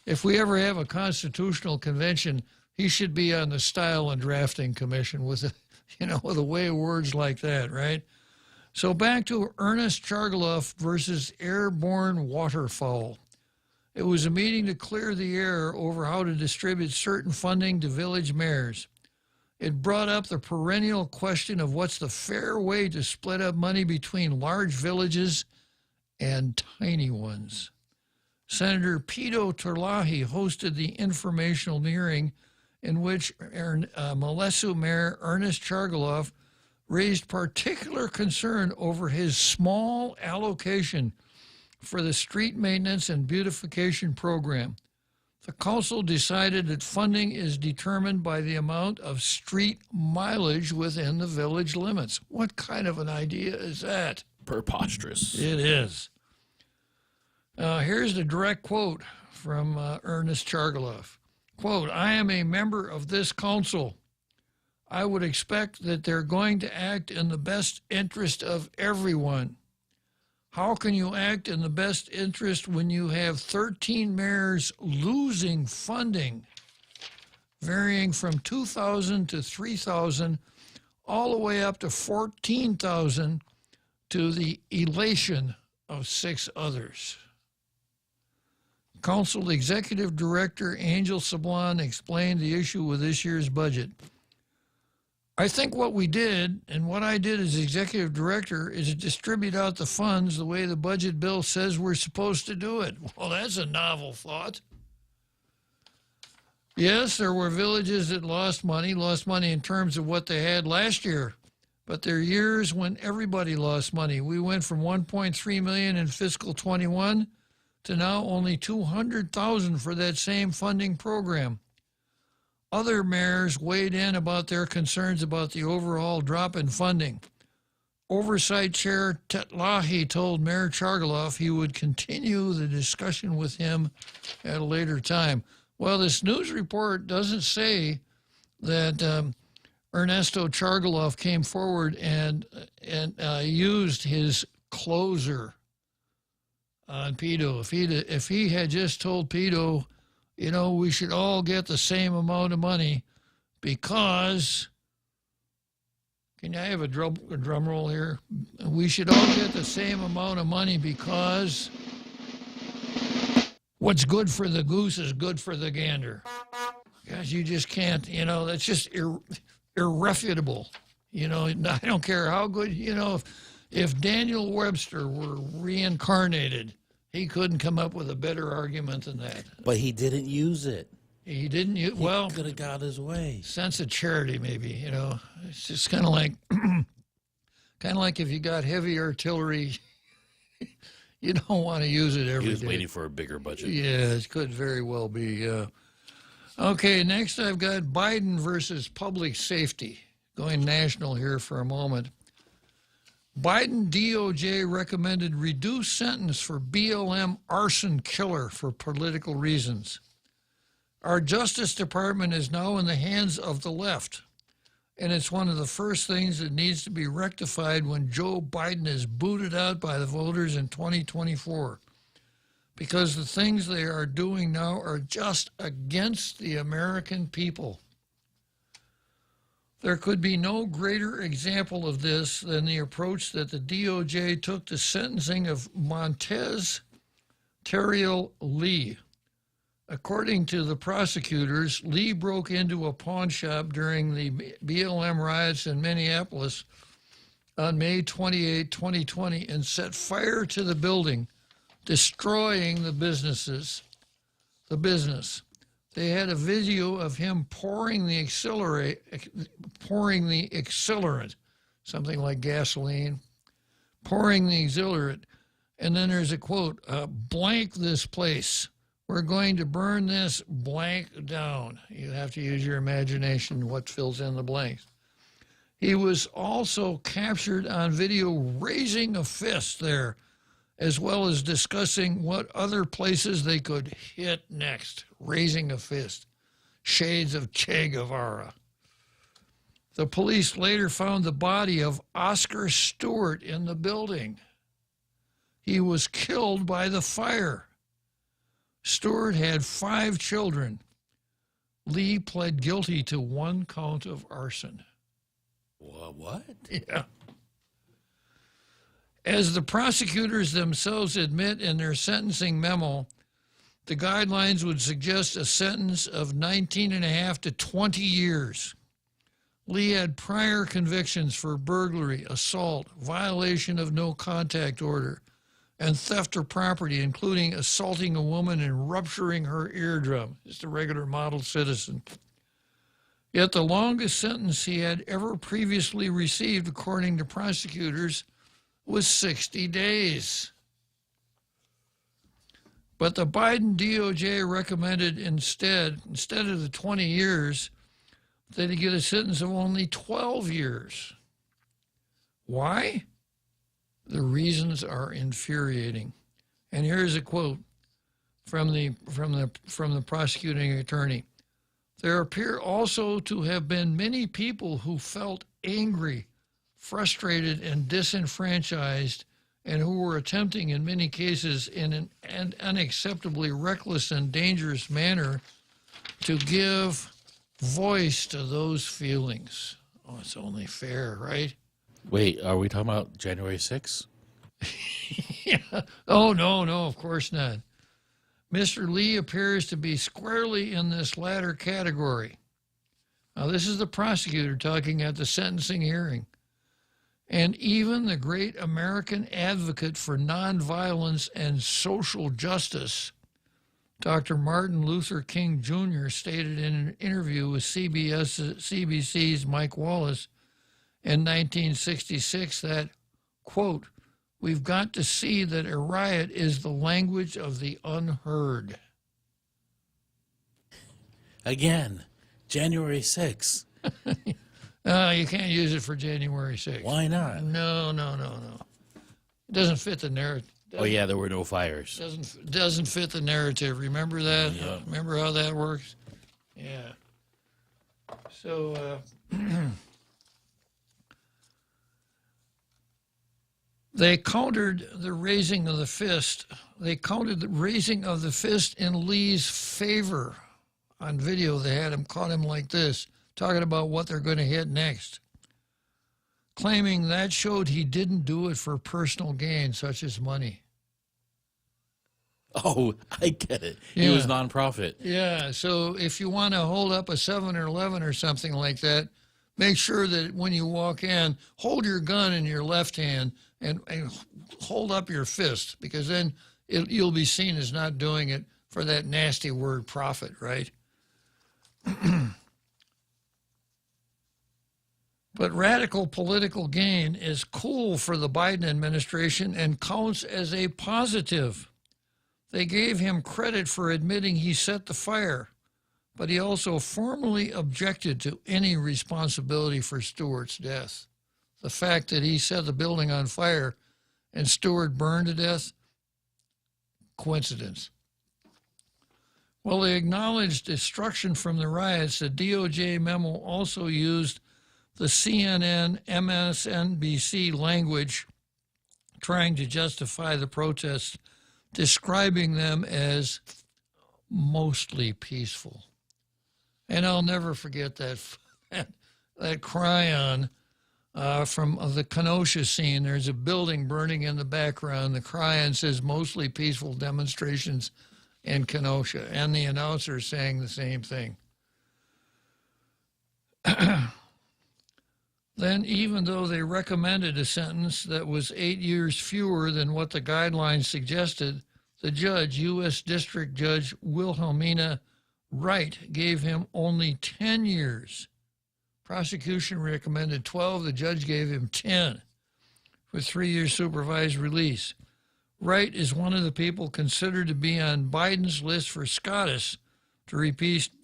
S7: If we ever have a constitutional convention, he should be on the Style and Drafting Commission with a way of words like that, right? So back to Ernest Chargaloff versus airborne waterfowl. It was a meeting to clear the air over how to distribute certain funding to village mayors. It brought up the perennial question of what's the fair way to split up money between large villages and tiny ones. Senator Pito Terlahi hosted the informational hearing in which Molesu Mayor Ernest Chargaloff raised particular concern over his small allocation for the street maintenance and beautification program. The council decided that funding is determined by the amount of street mileage within the village limits. What kind of an idea is that?
S11: Preposterous.
S7: It is. Here's the direct quote from Ernest Chargaloff. Quote, "I am a member of this council. I would expect that they're going to act in the best interest of everyone. How can you act in the best interest when you have 13 mayors losing funding, varying from 2,000 to 3,000, all the way up to 14,000, to the elation of 6 others?" Council Executive Director Angel Sablon explained the issue with this year's budget. I think what we did, and what I did as executive director, is distribute out the funds the way the budget bill says we're supposed to do it. Well, that's a novel thought. Yes, there were villages that lost money in terms of what they had last year. But there are years when everybody lost money. We went from 1.3 million in fiscal 21 to now only 200,000 for that same funding program. Other mayors weighed in about their concerns about the overall drop in funding. Oversight Chair Tetlahi told Mayor Chargaloff he would continue the discussion with him at a later time. Well, this news report doesn't say that Ernesto Chargaloff came forward and used his closer on Pito. If he had just told Pito, you know, we should all get the same amount of money because, can I have a drum roll here? We should all get the same amount of money because what's good for the goose is good for the gander. Because you just can't, you know, that's just irrefutable. You know, I don't care how good, you know, if Daniel Webster were reincarnated, he couldn't come up with a better argument than that.
S11: But he didn't use it.
S7: He didn't use, well,
S11: could have got his way.
S7: Sense of charity, maybe, you know. It's just kind of like, if you got heavy artillery, you don't want to use it every day.
S11: He was waiting for a bigger budget.
S7: Yeah, it could very well be. Okay, next I've got Biden versus public safety. Going national here for a moment. Biden DOJ recommended reduced sentence for BLM arson killer for political reasons. Our Justice Department is now in the hands of the left, and it's one of the first things that needs to be rectified when Joe Biden is booted out by the voters in 2024, because the things they are doing now are just against the American people. There could be no greater example of this than the approach that the DOJ took to sentencing of Montez Terriel Lee. According to the prosecutors, Lee broke into a pawn shop during the BLM riots in Minneapolis on May 28, 2020, and set fire to the building, destroying the business. They had a video of him pouring the accelerant, something like gasoline, pouring the accelerant, and then there's a quote, blank this place. We're going to burn this blank down. You have to use your imagination what fills in the blanks. He was also captured on video raising a fist there, as well as discussing what other places they could hit next, raising a fist. Shades of Che Guevara. The police later found the body of Oscar Stewart in the building. He was killed by the fire. Stewart had 5 children. Lee pled guilty to 1 count of arson.
S11: What?
S7: Yeah. As the prosecutors themselves admit in their sentencing memo, the guidelines would suggest a sentence of 19.5 to 20 years. Lee had prior convictions for burglary, assault, violation of no contact order, and theft of property, including assaulting a woman and rupturing her eardrum. Just a regular model citizen. Yet the longest sentence he had ever previously received, according to prosecutors, was 60 days. But the Biden DOJ recommended instead of the 20 years, that he get a sentence of only 12 years. Why? The reasons are infuriating. And here's a quote from the prosecuting attorney. There appear also to have been many people who felt angry, frustrated, and disenfranchised, and who were attempting in many cases in an unacceptably reckless and dangerous manner to give voice to those feelings. Oh, it's only fair, right?
S11: Wait, are we talking about January 6th?
S7: Yeah. Oh, no, of course not. Mr. Lee appears to be squarely in this latter category. Now, this is the prosecutor talking at the sentencing hearing. And even the great American advocate for nonviolence and social justice, Dr. Martin Luther King Jr., stated in an interview with CBC's Mike Wallace in 1966 that, quote, "We've got to see that a riot is the language of the unheard."
S11: Again, January 6th.
S7: You can't use it for January 6th.
S11: Why not?
S7: No. It doesn't fit the narrative.
S11: Oh, yeah, there were no fires.
S7: Doesn't fit the narrative. Remember that?
S11: Yeah.
S7: Remember how that works? Yeah. So, they countered the raising of the fist. They countered the raising of the fist in Lee's favor. On video, they had him, caught him like this, talking about what they're going to hit next, claiming that showed he didn't do it for personal gain, such as money.
S11: Oh, I get it.
S7: Yeah.
S11: He was nonprofit.
S7: Yeah, so if you want to hold up a 7-Eleven or something like that, make sure that when you walk in, hold your gun in your left hand and hold up your fist, because then you'll be seen as not doing it for that nasty word profit, right? But radical political gain is cool for the Biden administration and counts as a positive. They gave him credit for admitting he set the fire, but he also formally objected to any responsibility for Stewart's death. The fact that he set the building on fire and Stewart burned to death, coincidence. Well, they acknowledged destruction from the riots. The DOJ memo also used the CNN, MSNBC language, trying to justify the protests, describing them as mostly peaceful. And I'll never forget that cryon from the Kenosha scene. There's a building burning in the background. The cryon says mostly peaceful demonstrations in Kenosha, and the announcer saying the same thing. Then, even though they recommended a sentence that was 8 years fewer than what the guidelines suggested, the judge, U.S. District Judge Wilhelmina Wright, gave him only 10 years. Prosecution recommended 12. The judge gave him 10 with 3 years supervised release. Wright is one of the people considered to be on Biden's list for SCOTUS to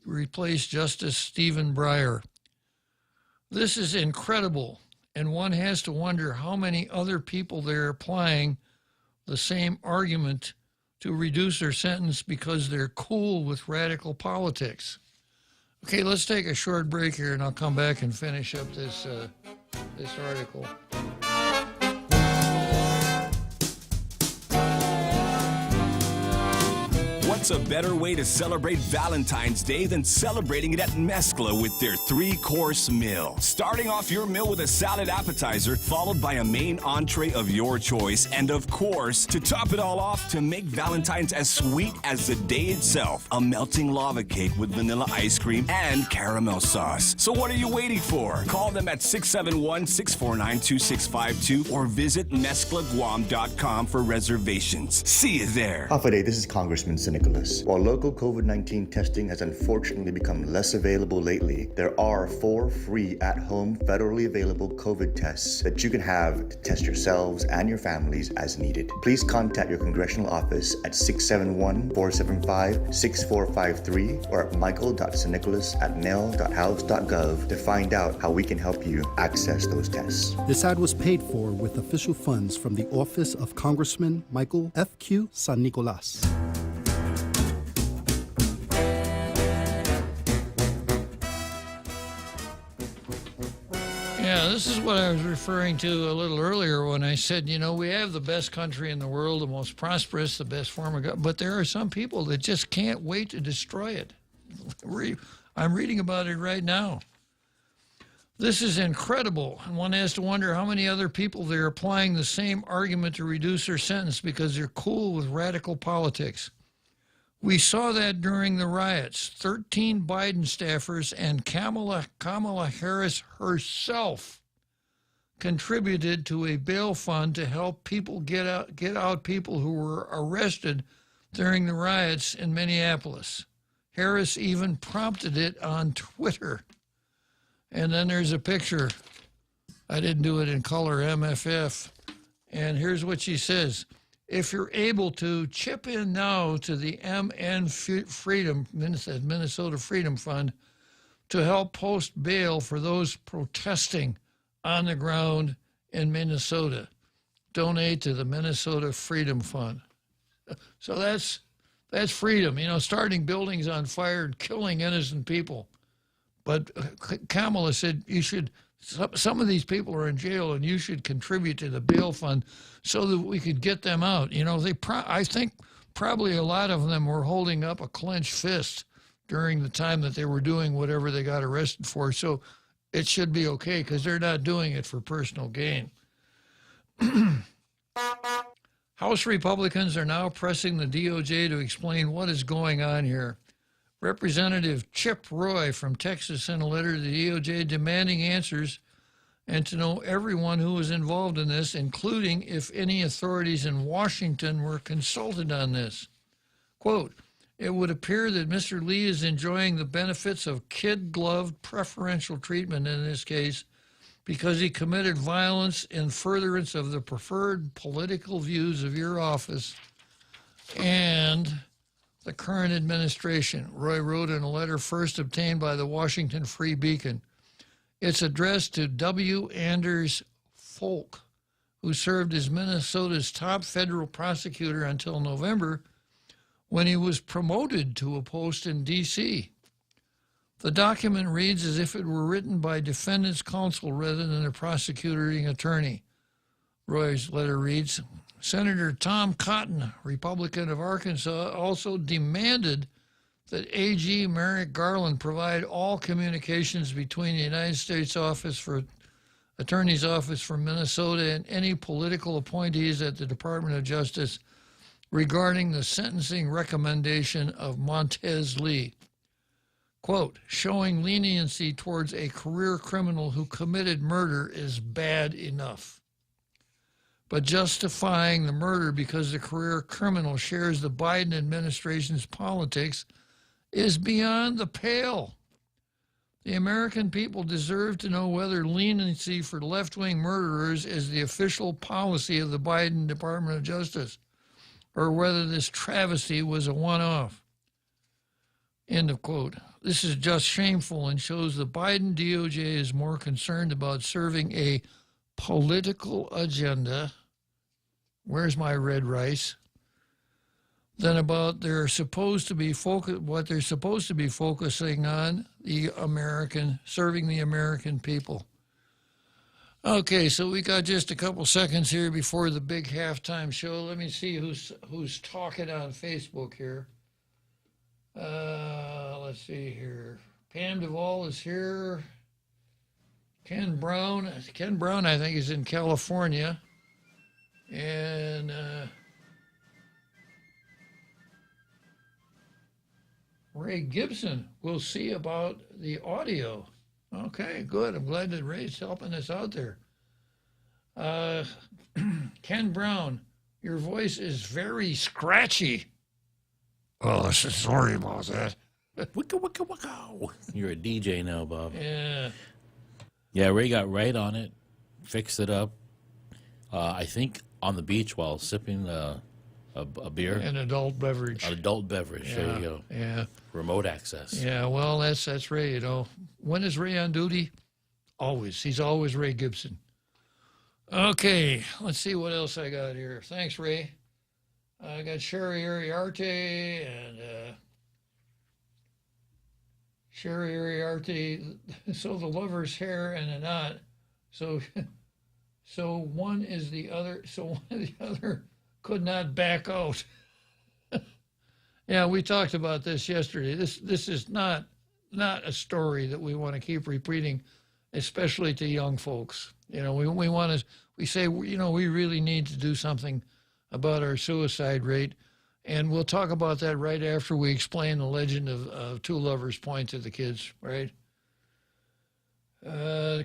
S7: replace Justice Stephen Breyer. This is incredible, and one has to wonder how many other people they're applying the same argument to reduce their sentence because they're cool with radical politics. Okay, let's take a short break here, and I'll come back and finish up this article.
S12: What's a better way to celebrate Valentine's Day than celebrating it at Mescla with their 3-course meal? Starting off your meal with a salad appetizer, followed by a main entree of your choice, and of course, to top it all off, to make Valentine's as sweet as the day itself, a melting lava cake with vanilla ice cream and caramel sauce. So what are you waiting for? Call them at 671-649-2652 or visit mesclaguam.com for reservations. See you there.
S4: Half a day, this is Congressman Nicholas. While local COVID-19 testing has unfortunately become less available lately, there are 4 free at-home federally available COVID tests that you can have to test yourselves and your families as needed. Please contact your congressional office at 671-475-6453 or at michael.snicholas@mail.house.gov to find out how we can help you access those tests.
S5: This ad was paid for with official funds from the office of Congressman Michael F.Q. San Nicolas.
S7: Yeah, this is what I was referring to a little earlier when I said, you know, we have the best country in the world, the most prosperous, the best form of government, but there are some people that just can't wait to destroy it. I'm reading about it right now. This is incredible, and one has to wonder how many other people they're applying the same argument to reduce their sentence because they're cool with radical politics. We saw that during the riots. 13 Biden staffers and Kamala Harris herself contributed to a bail fund to help people get out people who were arrested during the riots in Minneapolis. Harris even prompted it on Twitter. And then there's a picture. I didn't do it in color, MFF. And here's what she says. If you're able to, chip in now to the Minnesota Freedom Fund to help post bail for those protesting on the ground in Minnesota. Donate to the Minnesota Freedom Fund. So that's freedom, starting buildings on fire and killing innocent people. But Kamala said some of these people are in jail and you should contribute to the bail fund so that we could get them out. I think probably a lot of them were holding up a clenched fist during the time that they were doing whatever they got arrested for. So it should be okay because they're not doing it for personal gain. House Republicans are now pressing the DOJ to explain what is going on here. Representative Chip Roy from Texas sent a letter to the DOJ demanding answers and to know everyone who was involved in this, including if any authorities in Washington were consulted on this. Quote, it would appear that Mr. Lee is enjoying the benefits of kid-gloved preferential treatment in this case because he committed violence in furtherance of the preferred political views of your office and the current administration, Roy wrote in a letter first obtained by the Washington Free Beacon. It's addressed to W. Anders Folk, who served as Minnesota's top federal prosecutor until November, when he was promoted to a post in D.C. The document reads as if it were written by defendant's counsel rather than a prosecuting attorney. Roy's letter reads, Senator Tom Cotton, Republican of Arkansas, also demanded that AG Merrick Garland provide all communications between the United States Attorney's Office for Minnesota and any political appointees at the Department of Justice regarding the sentencing recommendation of Montez Lee. Quote, showing leniency towards a career criminal who committed murder is bad enough. But justifying the murder because the career criminal shares the Biden administration's politics is beyond the pale. The American people deserve to know whether leniency for left-wing murderers is the official policy of the Biden Department of Justice, or whether this travesty was a one-off. End of quote. This is just shameful and shows the Biden DOJ is more concerned about serving a political agenda, where's my red rice, than about what they're supposed to be focusing on, serving the American people. Okay, so we got just a couple seconds here before the big halftime show. Let me see who's talking on Facebook here. Let's see here. Pam Duvall is here. Ken Brown, I think, is in California. And Ray Gibson, we'll see about the audio. Okay, good. I'm glad that Ray's helping us out there. Ken Brown, your voice is very scratchy. Oh, sorry about that.
S11: Wicka, wicka, wicka. You're a DJ now, Bob.
S7: Yeah.
S11: Yeah, Ray got right on it, fixed it up. I think on the beach while sipping a beer.
S7: An adult beverage.
S11: An adult beverage.
S7: Yeah,
S11: there you go.
S7: Yeah.
S11: Remote access.
S7: Yeah, well, that's Ray, When is Ray on duty? Always. He's always Ray Gibson. Okay, let's see what else I got here. Thanks, Ray. I got Sherry Ariarte and Sherry Ariarte. So the lover's hair and a knot. So one is the other. So one of the other could not back out. Yeah, we talked about this yesterday. This is not a story that we want to keep repeating, especially to young folks. We say we really need to do something about our suicide rate. And we'll talk about that right after we explain the legend of Two Lovers Point to the kids, right?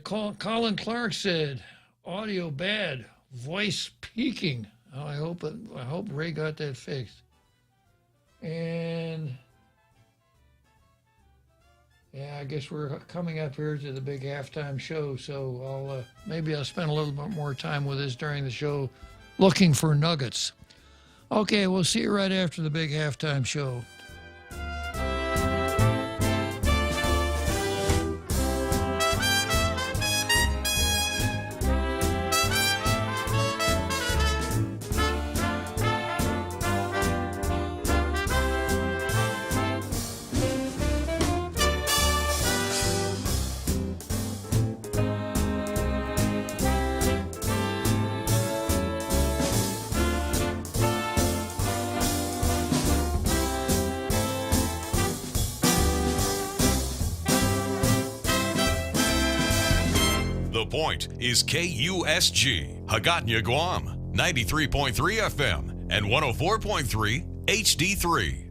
S7: Colin Clark said, audio bad, voice peaking. Oh, I hope Ray got that fixed. And yeah, I guess we're coming up here to the big halftime show, so maybe I'll spend a little bit more time with this during the show, looking for nuggets. Okay, we'll see you right after the big halftime show.
S13: The Point is KUSG, Hagåtña, Guam, 93.3 FM and 104.3 HD3.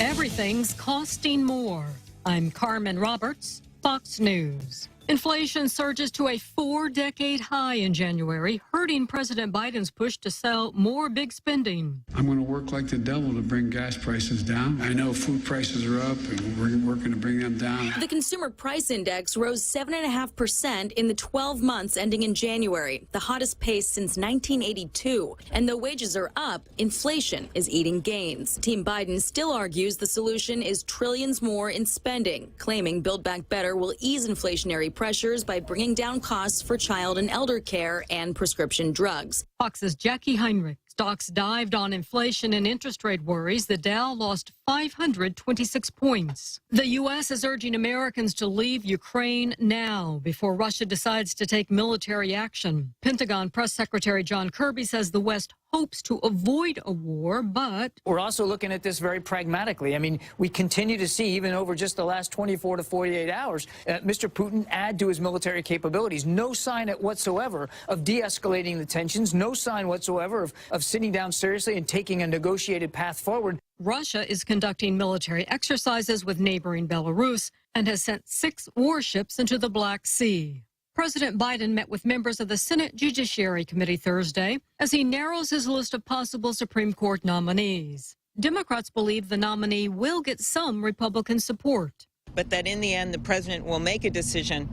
S1: Everything's costing more. I'm Carmen Roberts, Fox News. Inflation surges to a 4-decade high in January, hurting President Biden's push to sell more big spending.
S14: I'm going to work like the devil to bring gas prices down. I know food prices are up, and we're working to bring them down.
S15: The Consumer Price Index rose 7.5% in the 12 months ending in January, the hottest pace since 1982. And though wages are up, inflation is eating gains. Team Biden still argues the solution is trillions more in spending, claiming Build Back Better will ease inflationary pressures by bringing down costs for child and elder care and prescription drugs.
S1: Fox's Jackie Heinrich. Stocks dived on inflation and interest rate worries. The Dow lost 526 points. The U.S. is urging Americans to leave Ukraine now before Russia decides to take military action. Pentagon Press Secretary John Kirby says the West hopes to avoid a war, but
S16: we're also looking at this very pragmatically. I mean, we continue to see, even over just the last 24 to 48 hours, Mr. Putin add to his military capabilities. No sign whatsoever of de-escalating the tensions, no sign whatsoever of sitting down seriously and taking a negotiated path forward.
S1: Russia is conducting military exercises with neighboring Belarus and has sent 6 warships into the Black Sea. President Biden met with members of the Senate Judiciary Committee Thursday as he narrows his list of possible Supreme Court nominees. Democrats believe the nominee will get some Republican support.
S17: But that in the end, the president will make a decision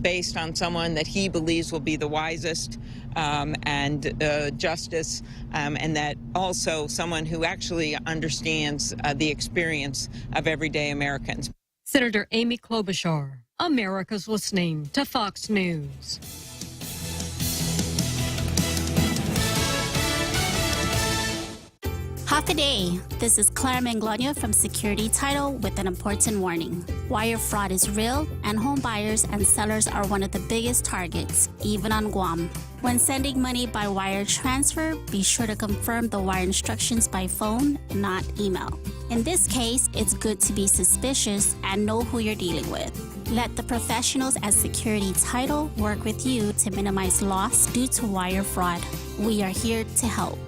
S17: based on someone that he believes will be the wisest and justice, and that also someone who actually understands the experience of everyday Americans.
S1: Senator Amy Klobuchar, America's listening to Fox News.
S3: Half a day. This is Clara Manglona from Security Title with an important warning. Wire fraud is real, and home buyers and sellers are one of the biggest targets, even on Guam. When sending money by wire transfer, be sure to confirm the wire instructions by phone, not email. In this case, it's good to be suspicious and know who you're dealing with. Let the professionals at Security Title work with you to minimize loss due to wire fraud. We are here to help.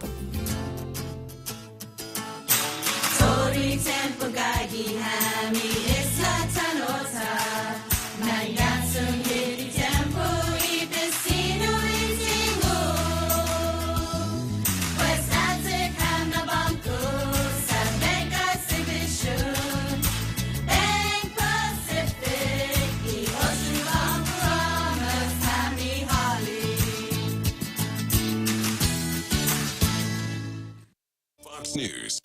S13: Fox News.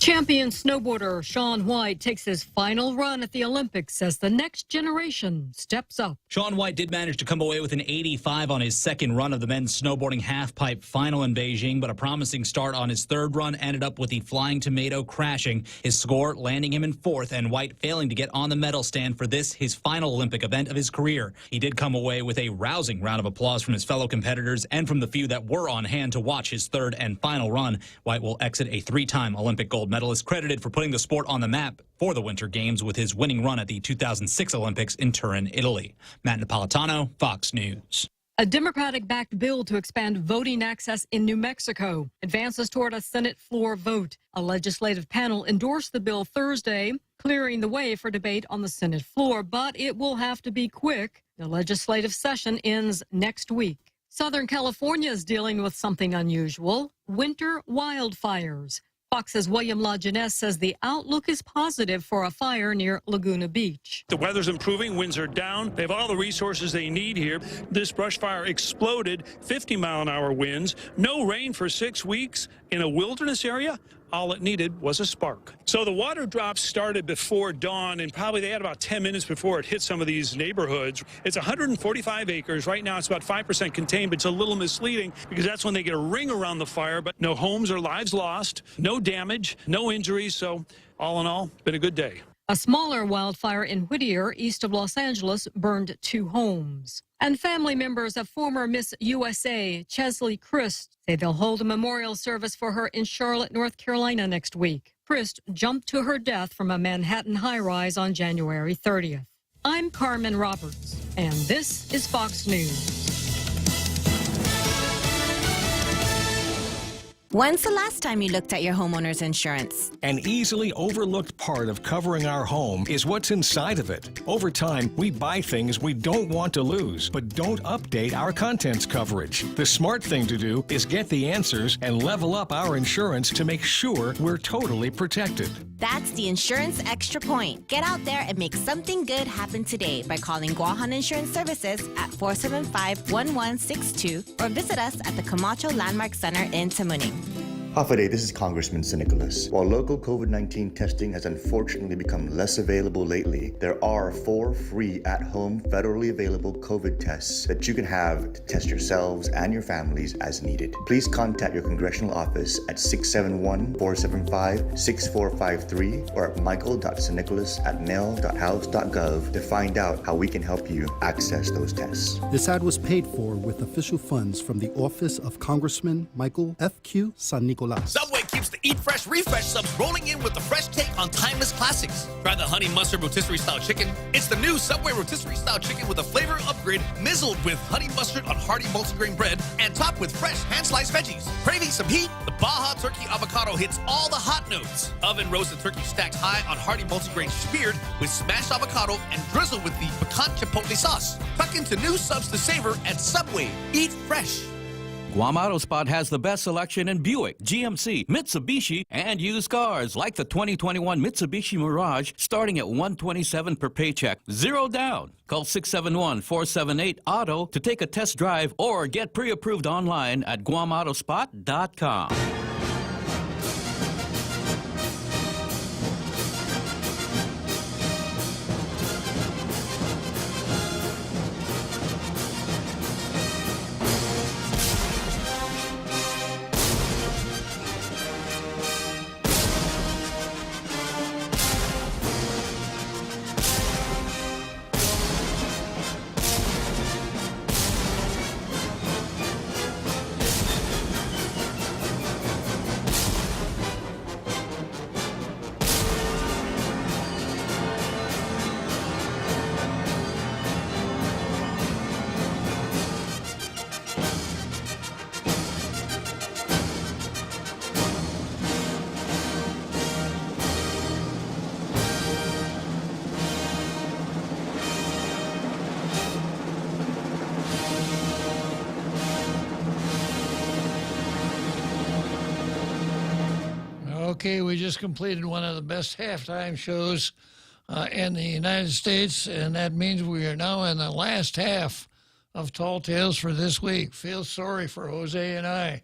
S1: Champion snowboarder Shaun White takes his final run at the Olympics as the next generation steps up.
S18: Shaun White did manage to come away with an 85 on his second run of the men's snowboarding halfpipe final in Beijing, but a promising start on his third run ended up with the Flying Tomato crashing. His score landing him in fourth, and White failing to get on the medal stand for this, his final Olympic event of his career. He did come away with a rousing round of applause from his fellow competitors and from the few that were on hand to watch his third and final run. White will exit a 3-time Olympic gold medalist, credited for putting the sport on the map for the Winter Games with his winning run at the 2006 Olympics in Turin, Italy. Matt Napolitano, Fox News.
S1: A Democratic-backed bill to expand voting access in New Mexico advances toward a Senate floor vote. A legislative panel endorsed the bill Thursday, clearing the way for debate on the Senate floor, but it will have to be quick. The legislative session ends next week. Southern California is dealing with something unusual: winter wildfires. Fox's William LaJeunesse says the outlook is positive for a fire near Laguna Beach.
S2: The weather's improving, winds are down. They have all the resources they need here. This brush fire exploded, 50-mile-an-hour winds, no rain for 6 weeks in a wilderness area. All it needed was a spark. So the water drops started before dawn, and probably they had about 10 minutes before it hit some of these neighborhoods. It's 145 acres. Right now it's about 5% contained, but it's a little misleading because that's when they get a ring around the fire, but no homes or lives lost, no damage, no injuries. So all in all, been a good day.
S1: A smaller wildfire in Whittier, east of Los Angeles, burned 2 homes. And family members of former Miss USA, Chesley Christ, say they'll hold a memorial service for her in Charlotte, North Carolina next week. Christ jumped to her death from a Manhattan high-rise on January 30th. I'm Carmen Roberts, and this is Fox News.
S6: When's the last time you looked at your homeowner's insurance?
S19: An easily overlooked part of covering our home is what's inside of it. Over time, we buy things we don't want to lose, but don't update our contents coverage. The smart thing to do is get the answers and level up our insurance to make sure we're totally protected.
S6: That's the Insurance Extra Point. Get out there and make something good happen today by calling Guahan Insurance Services at 475-1162 or visit us at the Camacho Landmark Center in Tamuning.
S4: Hafaday, this is Congressman St. Nicholas. While local COVID-19 testing has unfortunately become less available lately, there are 4 free at-home federally available COVID tests that you can have to test yourselves and your families as needed. Please contact your congressional office at 671-475-6453 or at michael.stnicholas@mail.house.gov to find out how we can help you access those tests.
S5: This ad was paid for with official funds from the office of Congressman Michael F.Q. San Nicolas.
S8: Subway keeps the Eat Fresh Refresh subs rolling in with the fresh take on timeless classics. Try the honey mustard rotisserie style chicken. It's the new Subway rotisserie style chicken with a flavor upgrade, mizzled with honey mustard on hearty multigrain bread and topped with fresh hand-sliced veggies. Craving some heat? The Baja Turkey Avocado hits all the hot notes. Oven roasted turkey stacked high on hearty multigrain speared with smashed avocado and drizzled with the pecan chipotle sauce. Tuck into new subs to savor at Subway. Eat fresh.
S20: Guam Auto Spot has the best selection in Buick, GMC, Mitsubishi, and used cars like the 2021 Mitsubishi Mirage starting at $127 per paycheck, 0 down. Call 671-478-AUTO to take a test drive or get pre-approved online at guamautospot.com.
S7: Okay, we just completed one of the best halftime shows in the United States, and that means we are now in the last half of Tall Tales for this week. Feel sorry for Jose and I.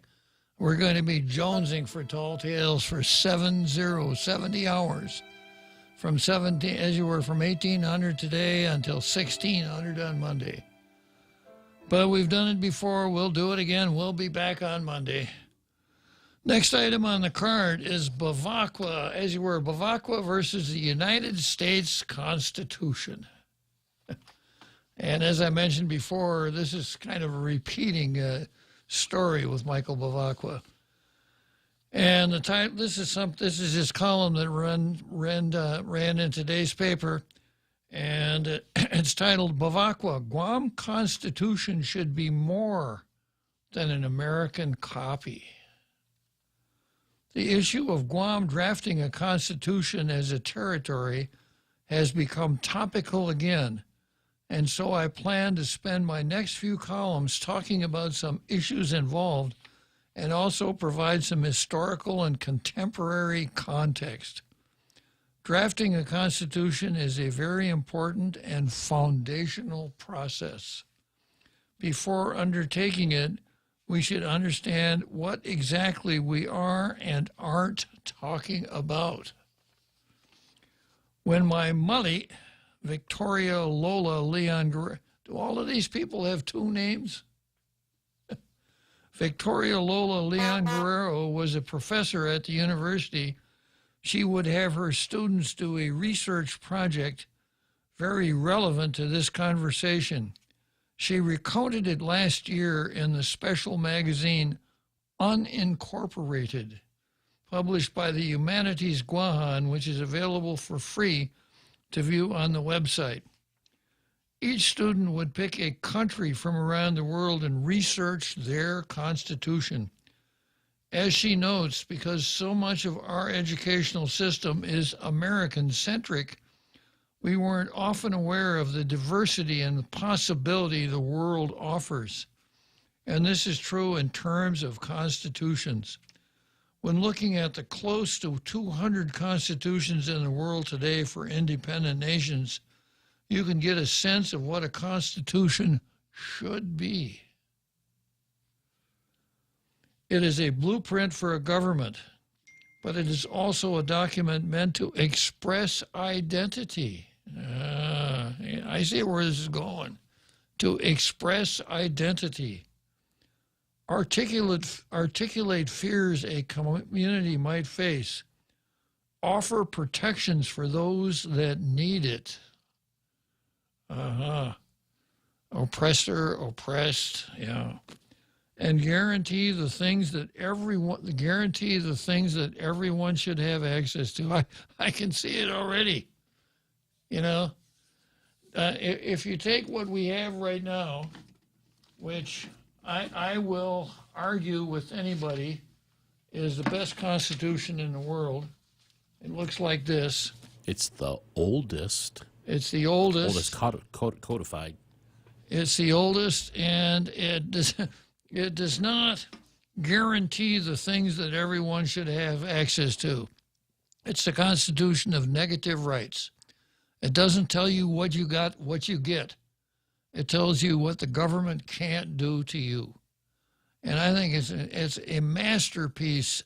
S7: We're going to be jonesing for Tall Tales for 70 hours. From 1800 today until 1600 on Monday. But we've done it before. We'll do it again. We'll be back on Monday. Next item on the card is Bavacqua, as you were, Bavacqua versus the United States Constitution. And as I mentioned before, this is kind of a repeating story with Michael Bavacqua. And the time, this is his column that ran in today's paper, and it's It's titled Bavakwa, Guam Constitution Should Be More Than an American Copy. The issue of Guam drafting a constitution as a territory has become topical again, and so I plan to spend my next few columns talking about some issues involved and also provide some historical and contemporary context. Drafting a constitution is a very important and foundational process. Before undertaking it, we should understand what exactly we are and aren't talking about. When my mother, Victoria Lola Leon Guerrero, do all of these people have two names? Victoria Lola Leon Guerrero was a professor at the university. She would have her students do a research project very relevant to this conversation. She recounted it last year in the special magazine Unincorporated, published by the Humanities Guahan, which is available for free to view on the website. Each student would pick a country from around the world and research their constitution. As she notes, because so much of our educational system is American-centric, we weren't often aware of the diversity and the possibility the world offers. And this is true in terms of constitutions. When looking at the close to 200 constitutions in the world today for independent nations, you can get a sense of what a constitution should be. It is a blueprint for a government, but it is also a document meant to express identity. I see where this is going. To express identity. Articulate fears a community might face. Offer protections for those that need it. Oppressor, oppressed, yeah. And guarantee the things that everyone should have access to. I can see it already. You know, if you take what we have right now, which I will argue with anybody is the best constitution in the world. It looks like this.
S11: It's the oldest.
S7: It's the oldest.
S11: Codified.
S7: It's the oldest, and it does not guarantee the things that everyone should have access to. It's the Constitution of negative rights. It doesn't tell you what you got, what you get. It tells you what the government can't do to you. And I think it's a masterpiece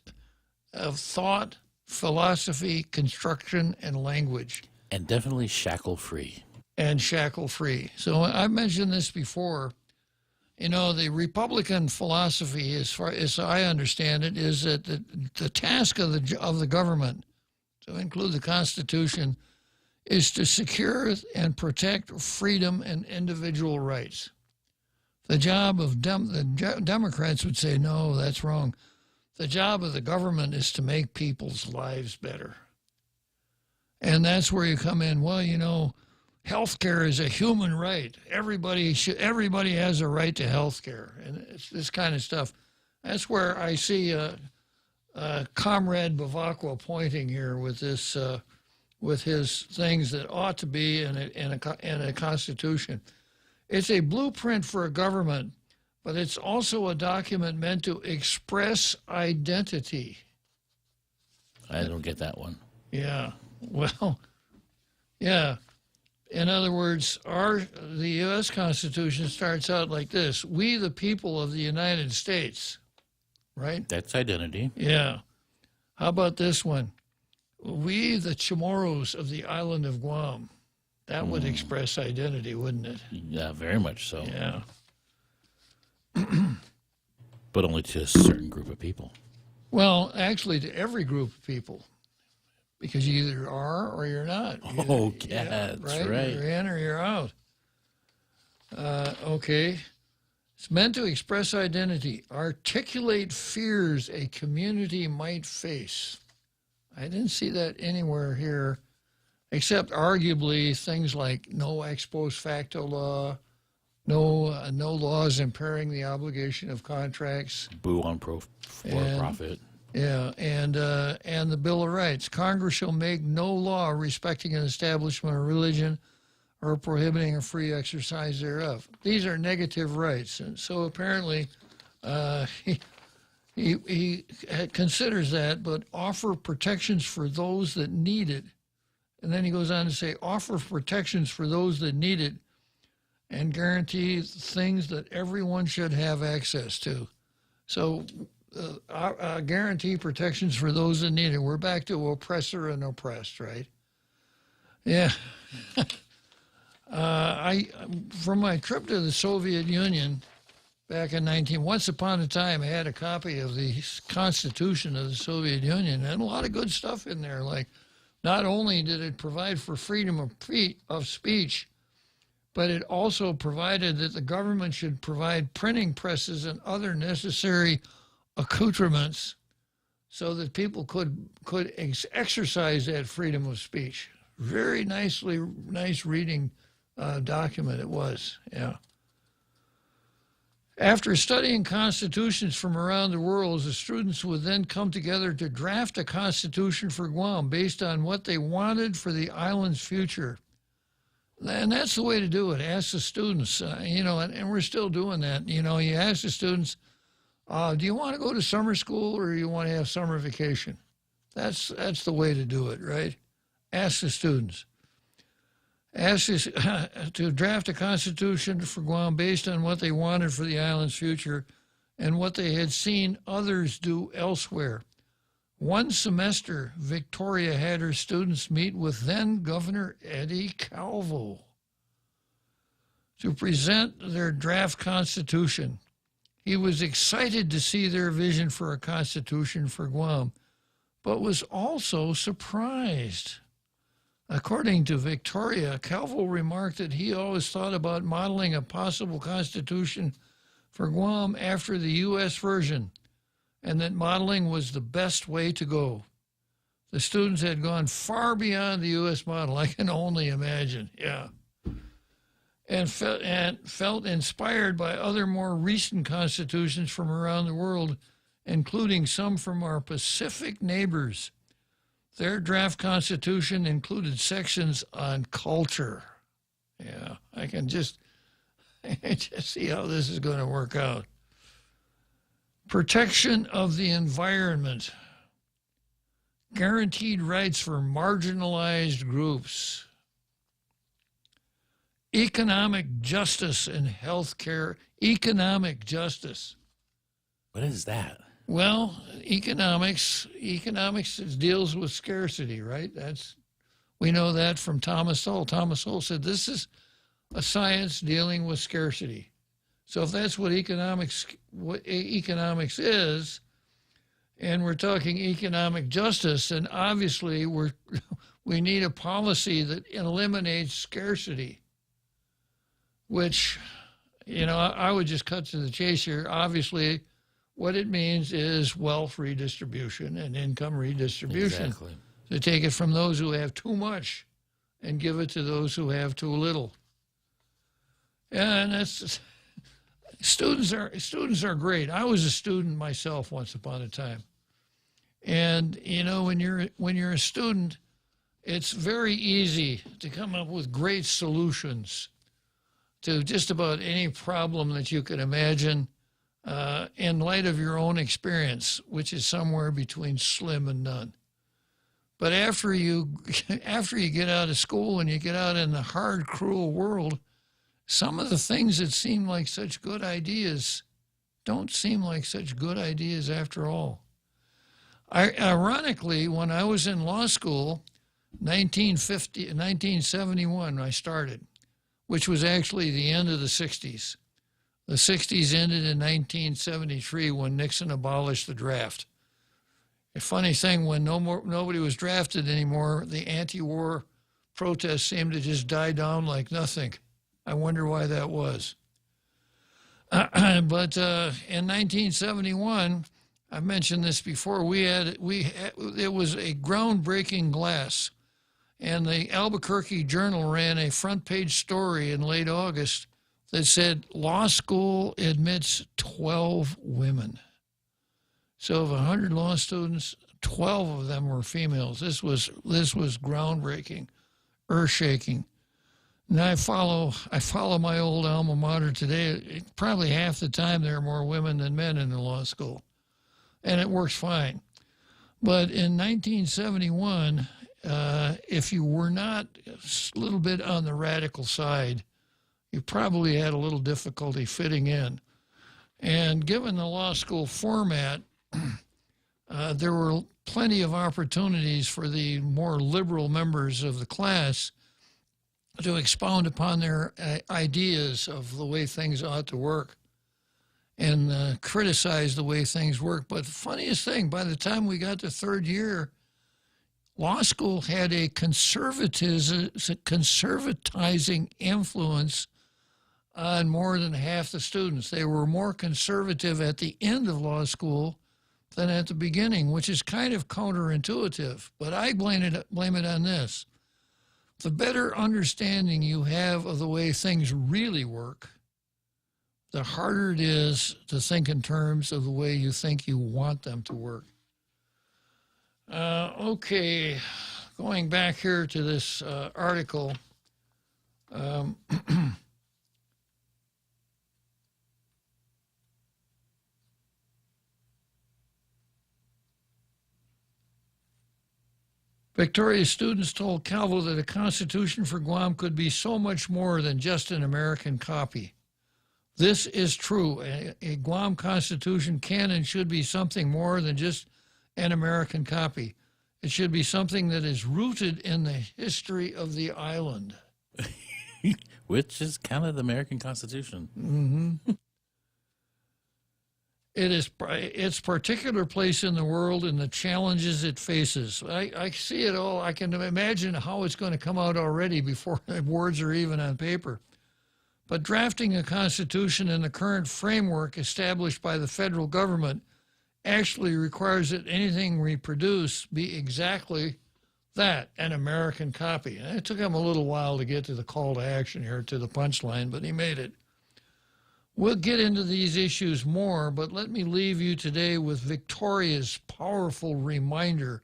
S7: of thought, philosophy, construction, and language.
S11: And definitely shackle-free.
S7: And shackle-free. So I've mentioned this before. You know, the Republican philosophy, as far as I understand it, is that the task of the government, to include the Constitution, is to secure and protect freedom and individual rights. The job of the Democrats would say, no, that's wrong. The job of the government is to make people's lives better. And that's where you come in. Well, you know, health care is a human right. Everybody has a right to health care. And it's this kind of stuff. That's where I see Comrade Bavakwa pointing here with this, with his things that ought to be in a constitution. It's a blueprint for a government, but it's also a document meant to express identity.
S11: I don't get that one.
S7: Yeah. Well, yeah. In other words, the U.S. Constitution starts out like this. We, the people of the United States, right?
S11: That's identity.
S7: Yeah. How about this one? We, the Chamorros of the island of Guam. That would express identity, wouldn't it?
S11: Yeah, very much so.
S7: Yeah.
S11: But only to a certain group of people.
S7: Well, actually, to every group of people. Because you either are or you're not.
S11: That's right.
S7: You're in or you're out. Okay. It's meant to express identity. Articulate fears a community might face. I didn't see that anywhere here. except arguably things like no ex post facto law, no laws impairing the obligation of contracts.
S11: Boo on for-profit.
S7: Yeah, and the Bill of Rights. Congress shall make no law respecting an establishment of religion or prohibiting a free exercise thereof. These are negative rights, and so apparently he considers that, but offer protections for those that need it. And then he goes on to say, offer protections for those that need it and guarantee things that everyone should have access to. So guarantee protections for those that need it. We're back to oppressor and oppressed, right? Yeah. From my trip to the Soviet Union back in once upon a time, I had a copy of the Constitution of the Soviet Union, and a lot of good stuff in there. Like, not only did it provide for freedom of speech, but it also provided that the government should provide printing presses and other necessary accoutrements so that people could exercise that freedom of speech. Very nice reading document it was, yeah. After studying constitutions from around the world, the students would then come together to draft a constitution for Guam based on what they wanted for the island's future. And that's the way to do it. Ask the students, and we're still doing that. You ask the students, do you want to go to summer school or do you want to have summer vacation? That's the way to do it, right? Ask the students. Ask us to draft a constitution for Guam based on what they wanted for the island's future and what they had seen others do elsewhere. One semester, Victoria had her students meet with then Governor Eddie Calvo to present their draft constitution. He was excited to see their vision for a constitution for Guam, but was also surprised. According to Victoria, Calvo remarked that he always thought about modeling a possible constitution for Guam after the U.S. version, and that modeling was the best way to go. The students had gone far beyond the U.S. model, I can only imagine, yeah, and felt inspired by other more recent constitutions from around the world, including some from our Pacific neighbors. Their draft constitution included sections on culture. Yeah, I can just see how this is going to work out. Protection of the environment. Guaranteed rights for marginalized groups. Economic justice and health care. Economic justice.
S11: What is that?
S7: Well, economics deals with scarcity, right? We know that from Thomas Sowell. Thomas Sowell said this is a science dealing with scarcity. So if that's what economics is, and we're talking economic justice, then obviously we need a policy that eliminates scarcity, which, I would just cut to the chase here. Obviously, what it means is wealth redistribution and income redistribution.
S11: Exactly.
S7: To take it from those who have too much and give it to those who have too little. And that's students are great. I was a student myself once upon a time. And when you're a student, it's very easy to come up with great solutions to just about any problem that you can imagine. In light of your own experience, which is somewhere between slim and none. But after you get out of school and you get out in the hard, cruel world, some of the things that seem like such good ideas don't seem like such good ideas after all. Ironically, when I was in law school, 1971, I started, which was actually the end of the 60s. The 60s ended in 1973 when Nixon abolished the draft. A funny thing, when nobody was drafted anymore, the anti-war protests seemed to just die down like nothing. I wonder why that was. But in 1971, I've mentioned this before, it was a groundbreaking glass. And the Albuquerque Journal ran a front page story in late August that said law school admits 12 women. So of 100 law students, 12 of them were females. This was groundbreaking, earth-shaking. And I follow my old alma mater today. Probably half the time there are more women than men in the law school, and it works fine. But in 1971, if you were not a little bit on the radical side, you probably had a little difficulty fitting in. And given the law school format, there were plenty of opportunities for the more liberal members of the class to expound upon their ideas of the way things ought to work and criticize the way things work. But the funniest thing, by the time we got to third year, law school had a conservatizing influence on more than half the students. They were more conservative at the end of law school than at the beginning, which is kind of counterintuitive. But I blame it on this. The better understanding you have of the way things really work, the harder it is to think in terms of the way you think you want them to work. Okay, going back here to this article. Victoria students told Calvo that a constitution for Guam could be so much more than just an American copy. This is true. A Guam constitution can and should be something more than just an American copy. It should be something that is rooted in the history of the island.
S11: Which is kind of the American Constitution.
S7: Mm-hmm. Its particular place in the world and the challenges it faces. I see it all. I can imagine how it's going to come out already before the words are even on paper. But drafting a constitution in the current framework established by the federal government actually requires that anything we produce be exactly that, an American copy. And it took him a little while to get to the call to action here, to the punchline, but he made it. We'll get into these issues more, but let me leave you today with Victoria's powerful reminder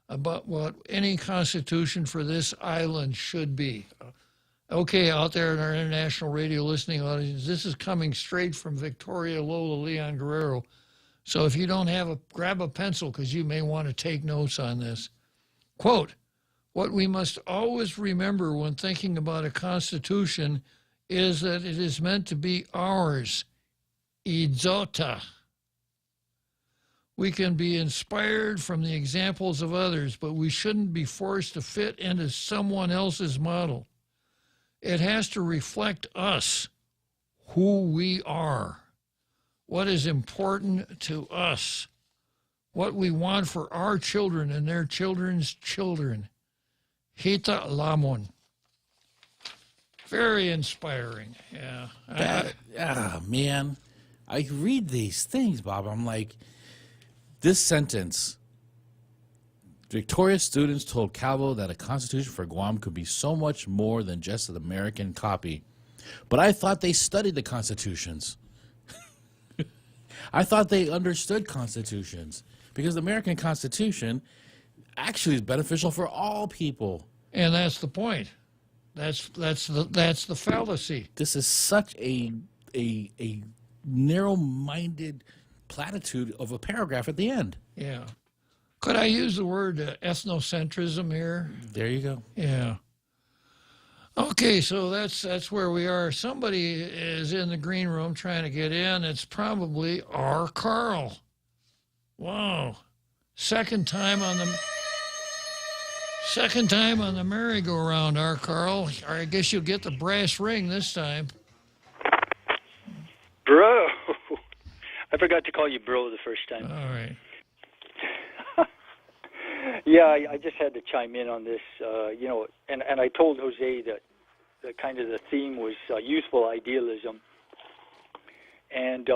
S7: about what any constitution for this island should be. Okay, out there in our international radio listening audience, this is coming straight from Victoria Lola Leon Guerrero. So if you don't have grab a pencil, because you may want to take notes on this. Quote, what we must always remember when thinking about a constitution is that it is meant to be ours, idzota. We can be inspired from the examples of others, but we shouldn't be forced to fit into someone else's model. It has to reflect us, who we are, what is important to us, what we want for our children and their children's children. Hita Lamon. Very inspiring, yeah.
S11: Man, I read these things, Bob. I'm like, this sentence, Victoria students told Calvo that a constitution for Guam could be so much more than just an American copy. But I thought they studied the constitutions. I thought they understood constitutions, because the American Constitution actually is beneficial for all people.
S7: And that's the point. That's the fallacy.
S11: This is such a narrow-minded platitude of a paragraph at the end.
S7: Yeah. Could I use the word ethnocentrism here?
S11: There you go.
S7: Yeah. Okay, so that's where we are. Somebody is in the green room trying to get in. It's probably our Carl. Wow. Second time on the merry-go-round, our Carl. I guess you'll get the brass ring this time.
S9: Bro. I forgot to call you bro the first time.
S7: All right.
S9: Yeah, I just had to chime in on this, and I told Jose that kind of the theme was useful idealism. And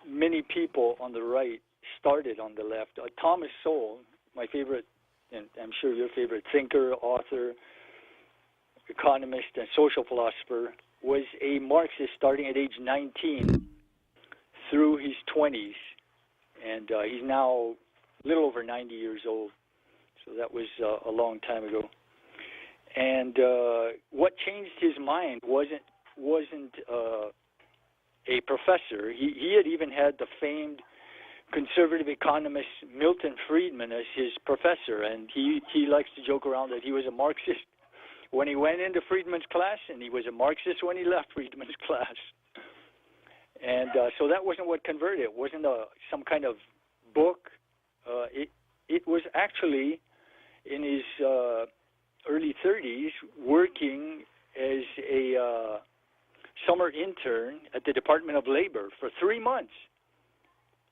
S9: many people on the right started on the left. Thomas Sowell, my favorite and I'm sure your favorite thinker, author, economist, and social philosopher, was a Marxist starting at age 19 through his 20s, and he's now a little over 90 years old. So that was a long time ago. And what changed his mind wasn't a professor. He had even had the famed conservative economist Milton Friedman as his professor, and he likes to joke around that he was a Marxist when he went into Friedman's class, and he was a Marxist when he left Friedman's class. And so that wasn't what converted it. It wasn't some kind of book. It was actually in his early 30s working as a summer intern at the Department of Labor for 3 months.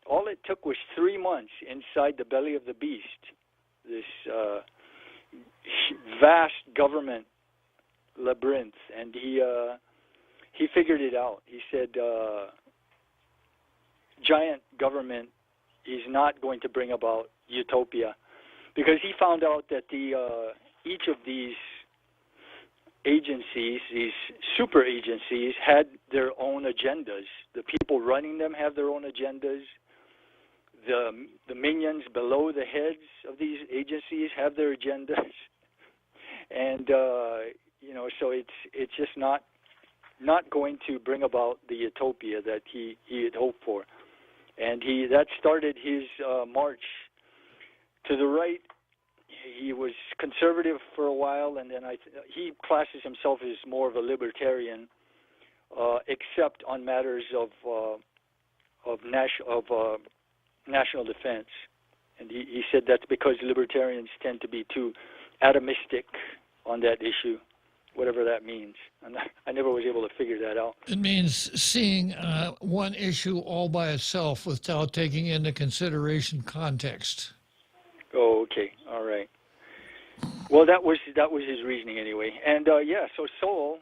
S9: All it took was 3 months inside the belly of the beast, this vast government labyrinth, and he figured it out. He said, giant government is not going to bring about utopia, because he found out that each of these agencies, these super agencies, had their own agendas. The people running them have their own agendas. The minions below the heads of these agencies have their agendas, and so it's just not going to bring about the utopia that he had hoped for, and that started his march to the right. He was conservative for a while, and then he classes himself as more of a libertarian, except on matters of national defense. And he said that's because libertarians tend to be too atomistic on that issue, whatever that means. And I never was able to figure that out.
S7: It means seeing one issue all by itself without taking into consideration context.
S9: Oh, okay, all right. Well, that was his reasoning anyway. And so Sol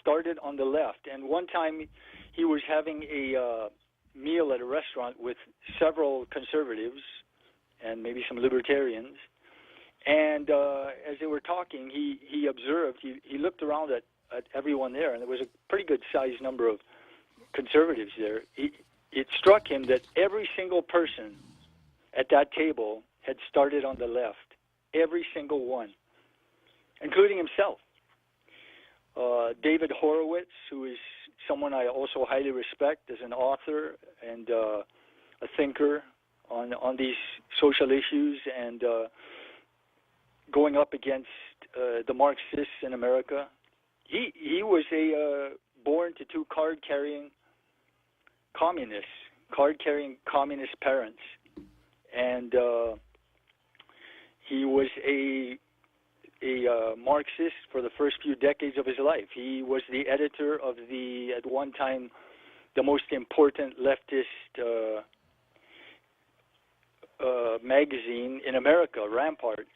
S9: started on the left. And one time he was having a meal at a restaurant with several conservatives and maybe some libertarians. And as they were talking, he observed, he looked around at everyone there, and there was a pretty good sized number of conservatives there. It struck him that every single person at that table had started on the left. Every single one, including himself. David Horowitz, who is someone I also highly respect as an author and a thinker on these social issues, and going up against the Marxists in America. He was born to two card-carrying communist parents, and he was a Marxist for the first few decades of his life. He was the editor of at one time, the most important leftist magazine in America, Ramparts.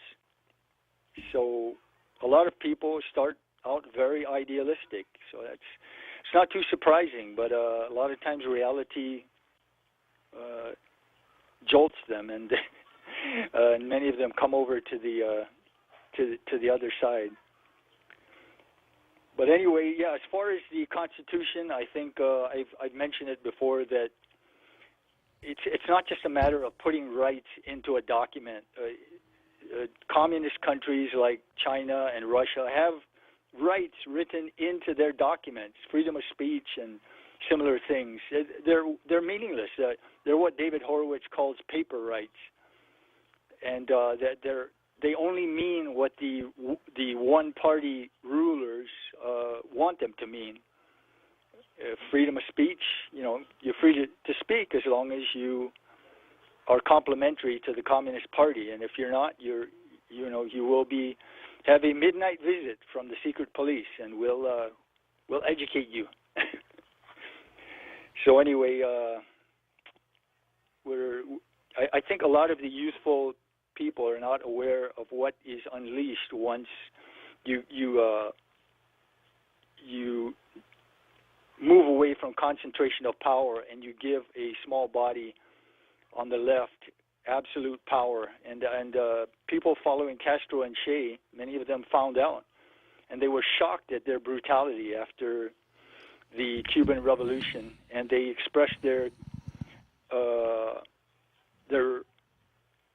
S9: So a lot of people start out very idealistic. So it's not too surprising, but a lot of times reality jolts them, and and many of them come over to the other side. But anyway, yeah, as far as the Constitution, I think I've mentioned it before that it's not just a matter of putting rights into a document. Communist countries like China and Russia have rights written into their documents, freedom of speech and similar things. They're meaningless. They're what David Horowitz calls paper rights, and that they only mean what the one-party rulers want them to mean. Freedom of speech, you're free to speak as long as you are complimentary to the Communist Party, and if you're not, you will have a midnight visit from the secret police, and we'll educate you. So anyway, I think a lot of the youthful people are not aware of what is unleashed once you move away from concentration of power and you give a small body on the left absolute power. And people following Castro and Che, many of them found out, and they were shocked at their brutality after the Cuban Revolution, and they expressed their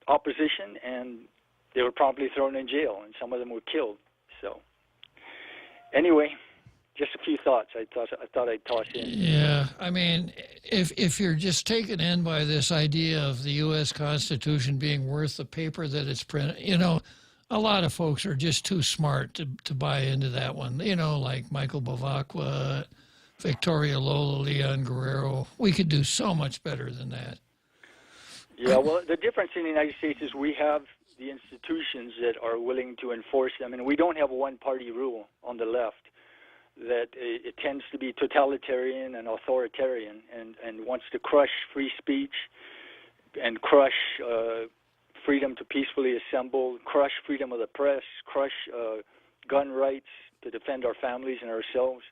S9: opposition, and they were promptly thrown in jail, and some of them were killed. So, anyway, just a few thoughts I thought I'd toss in.
S7: Yeah, I mean, if you're just taken in by this idea of the U.S. Constitution being worth the paper that it's printed, you know, a lot of folks are just too smart to buy into that one. You know, like Michael Bavacqua, Victoria Lola, Leon Guerrero. We could do so much better than that.
S9: Yeah, well, the difference in the United States is we have the institutions that are willing to enforce them, and we don't have a one-party rule on the left. That it tends to be totalitarian and authoritarian, and wants to crush free speech and crush freedom to peacefully assemble, crush freedom of the press, crush gun rights to defend our families and ourselves.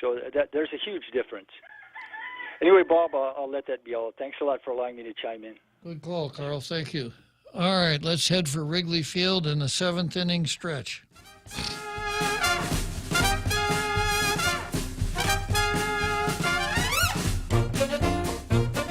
S9: So there's a huge difference. Anyway, Bob, I'll let that be all. Thanks a lot for allowing me to chime in.
S7: Good call, Carl. Thank you. All right, let's head for Wrigley Field in the 7th inning stretch.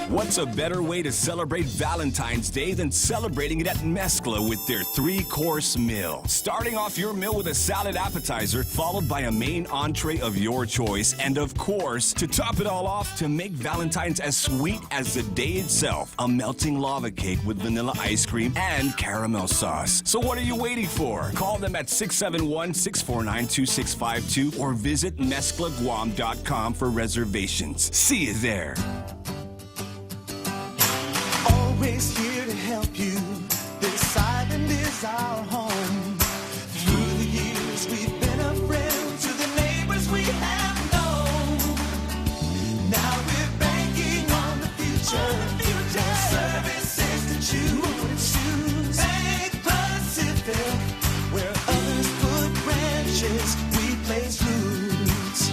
S12: What's a better way to celebrate Valentine's Day than celebrating it at Mescla with their 3-course meal? Starting off your meal with a salad appetizer, followed by a main entree of your choice, and of course, to top it all off, to make Valentine's as sweet as the day itself, a melting lava cake with vanilla ice cream and caramel sauce. So what are you waiting for? Call them at 671-649-2652 or visit mesclaguam.com for reservations. See you there.
S21: Always here to help you. This island is our home. Through the years, we've been a friend to the neighbors we have known. Now we're banking on the future. More services to choose. Bank Pacific, where others put branches, we place roots.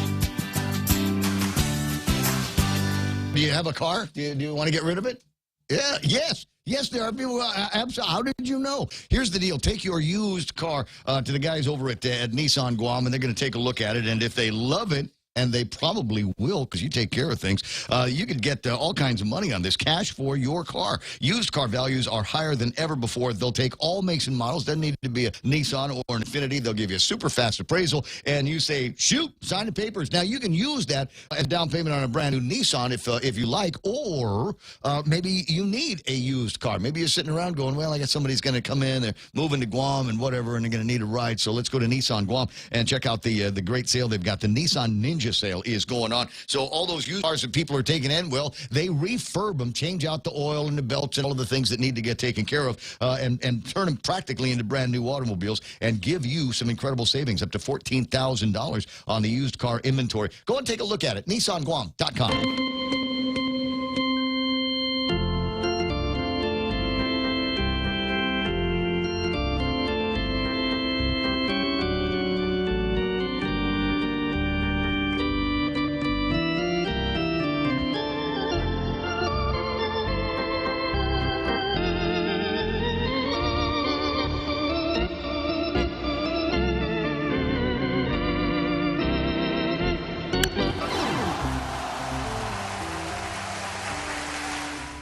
S10: Do you have a car? Do you want to get rid of it? Yeah, yes, there are people. Absolutely. How did you know? Here's the deal. Take your used car to the guys over at Nissan Guam, and they're going to take a look at it. And if they love it, and they probably will because you take care of things, you could get all kinds of money on this, cash for your car. Used car values are higher than ever before. They'll take all makes and models. Doesn't need to be a Nissan or an Infiniti. They'll give you a super fast appraisal, and you say, shoot, sign the papers. Now, you can use that as down payment on a brand new Nissan if you like, or maybe you need a used car. Maybe you're sitting around going, well, I guess somebody's going to come in, they're moving to Guam and whatever, and they're going to need a ride. So let's go to Nissan Guam and check out the great sale they've got. The Nissan Ninja sale is going on. So all those used cars that people are taking in, well, they refurb them, change out the oil and the belts and all of the things that need to get taken care of, and turn them practically into brand new automobiles and give you some incredible savings, up to $14,000 on the used car inventory. Go and take a look at it. NissanGuam.com.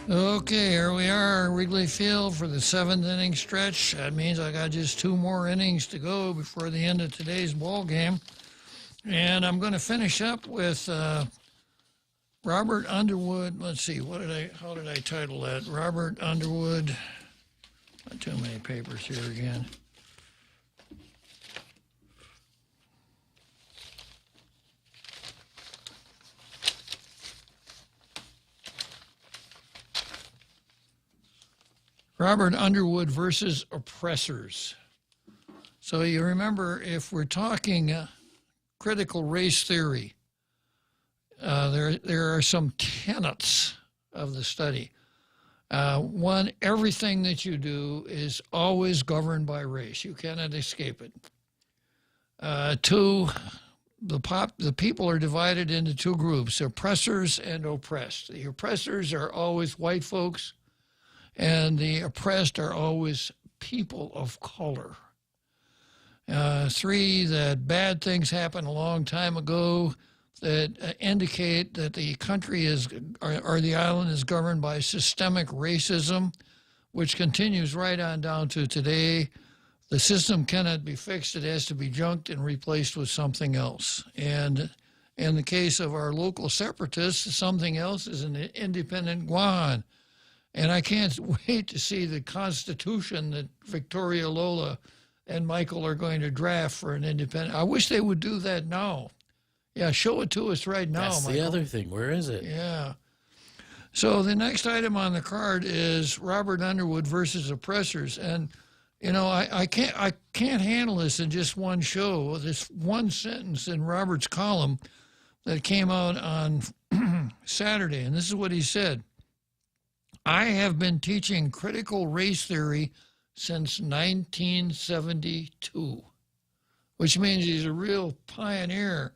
S7: Okay, here we are, Wrigley Field for the 7th inning stretch. That means I got just 2 more innings to go before the end of today's ball game. And I'm going to finish up with Robert Underwood. Let's see, how did I title that? Robert Underwood. Not too many papers here again. Robert Underwood versus oppressors. So you remember, if we're talking critical race theory, there are some tenets of the study. One, everything that you do is always governed by race. You cannot escape it. 2, the people are divided into 2 groups, oppressors and oppressed. The oppressors are always white folks, and the oppressed are always people of color. 3, that bad things happened a long time ago that indicate that the country or the island is governed by systemic racism, which continues right on down to today. The system cannot be fixed. It has to be junked and replaced with something else. And in the case of our local separatists, something else is an independent Guam. And I can't wait to see the Constitution that Victoria Lola and Michael are going to draft for an independent. I wish they would do that now. Yeah, show it to us right now,
S11: That's
S7: Michael.
S11: the other thing. Where is it?
S7: Yeah. So the next item on the card is Robert Underwood versus oppressors. And, you know, I can't handle this in just one show. This one sentence in Robert's column that came out on Saturday, and this is what he said. I have been teaching critical race theory since 1972, which means he's a real pioneer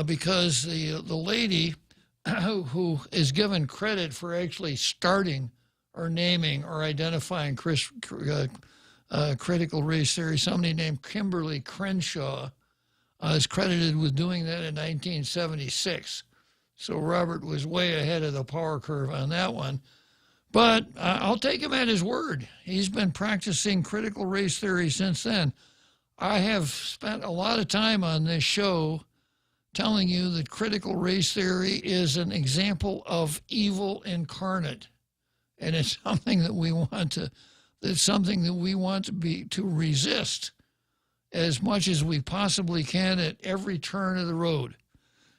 S7: because the lady who is given credit for actually starting or naming or identifying critical race theory, somebody named Kimberly Crenshaw, is credited with doing that in 1976. So Robert was way ahead of the power curve on that one. But I'll take him at his word. He's been practicing critical race theory since then. I have spent a lot of time on this show telling you that critical race theory is an example of evil incarnate. And it's something that we want to, to resist as much as we possibly can at every turn of the road.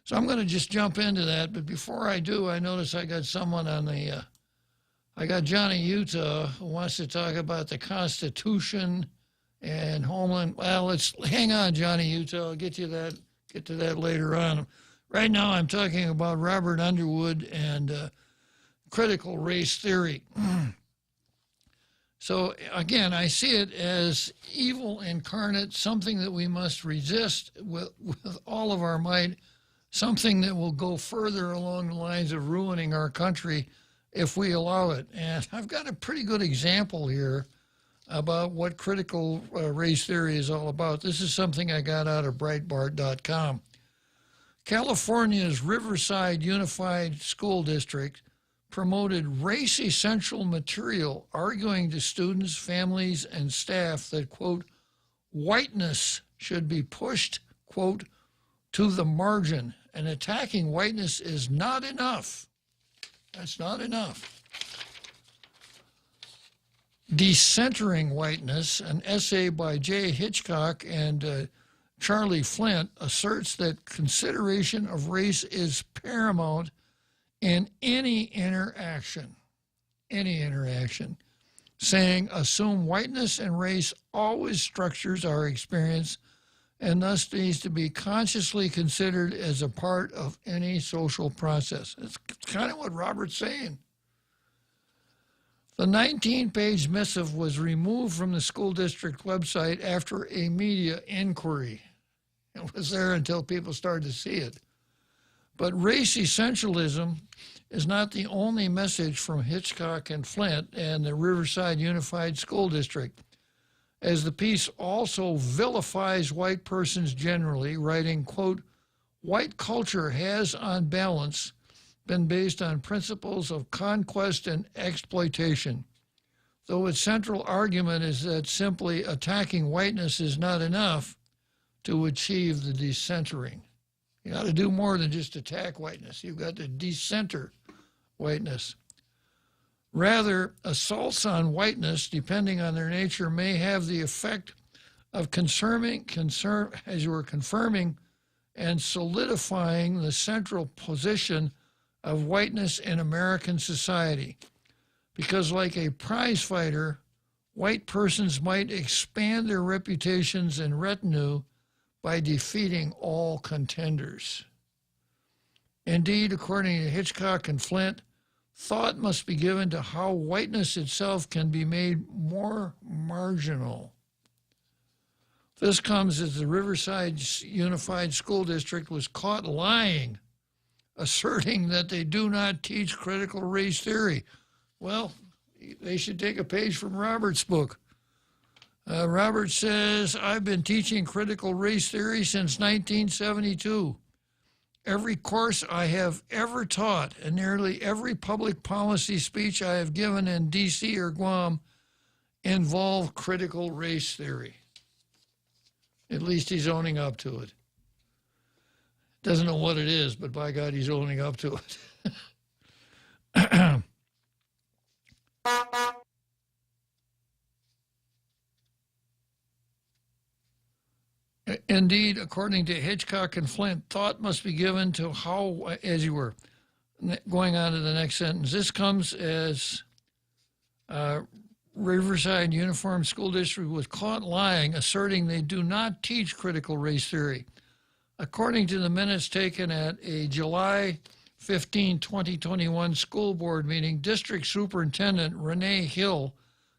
S7: So I'm going to just jump into that. But before I do, I notice I got someone on the, I got Johnny Utah who wants to talk about the Constitution and Homeland. Well, let's hang on, Johnny Utah. I'll get to that later on. Right now, I'm talking about Robert Underwood and critical race theory. So again, I see it as evil incarnate, something that we must resist with all of our might, something that will go further along the lines of ruining our country if we allow it. And I've got a pretty good example here about what critical race theory is all about. This is something I got out of Breitbart.com. California's Riverside Unified School District promoted race-essential material, arguing to students, families, and staff that, quote, whiteness should be pushed, quote, to the margin, and attacking whiteness is not enough. That's not enough. Decentering Whiteness, an essay by J. Hitchcock and Charlie Flint, asserts that consideration of race is paramount in any interaction, saying assume whiteness and race always structures our experience and thus needs to be consciously considered as a part of any social process. It's kind of what Robert's saying. The 19-page missive was removed from the school district website after a media inquiry. It was there until people started to see it. But race essentialism is not the only message from Hitchcock and Flint and the Riverside Unified School District, as the piece also vilifies white persons generally, writing, quote, white culture has, on balance, been based on principles of conquest and exploitation, though its central argument is that simply attacking whiteness is not enough to achieve the decentering. You got to do more than just attack whiteness. You've got to decenter whiteness. Rather, assaults on whiteness, depending on their nature, may have the effect of confirming and solidifying the central position of whiteness in American society. Because like a prize fighter, white persons might expand their reputations and retinue by defeating all contenders. Indeed, according to Hitchcock and Flint, thought must be given to how whiteness itself can be made more marginal. This comes as the Riverside Unified School District was caught lying, asserting that they do not teach critical race theory. Well, they should take a page from Robert's book. Robert says, I've been teaching critical race theory since 1972. Every course I have ever taught and nearly every public policy speech I have given in D.C. or Guam involve critical race theory. At least he's owning up to it. Doesn't know what it is, but by God, he's owning up to it. Indeed, according to Hitchcock and Flint, thought must be given to how, as you were going on to the next sentence, this comes as Riverside Uniform School District was caught lying, asserting they do not teach critical race theory. According to the minutes taken at a July 15, 2021 school board meeting, District Superintendent Renee Hill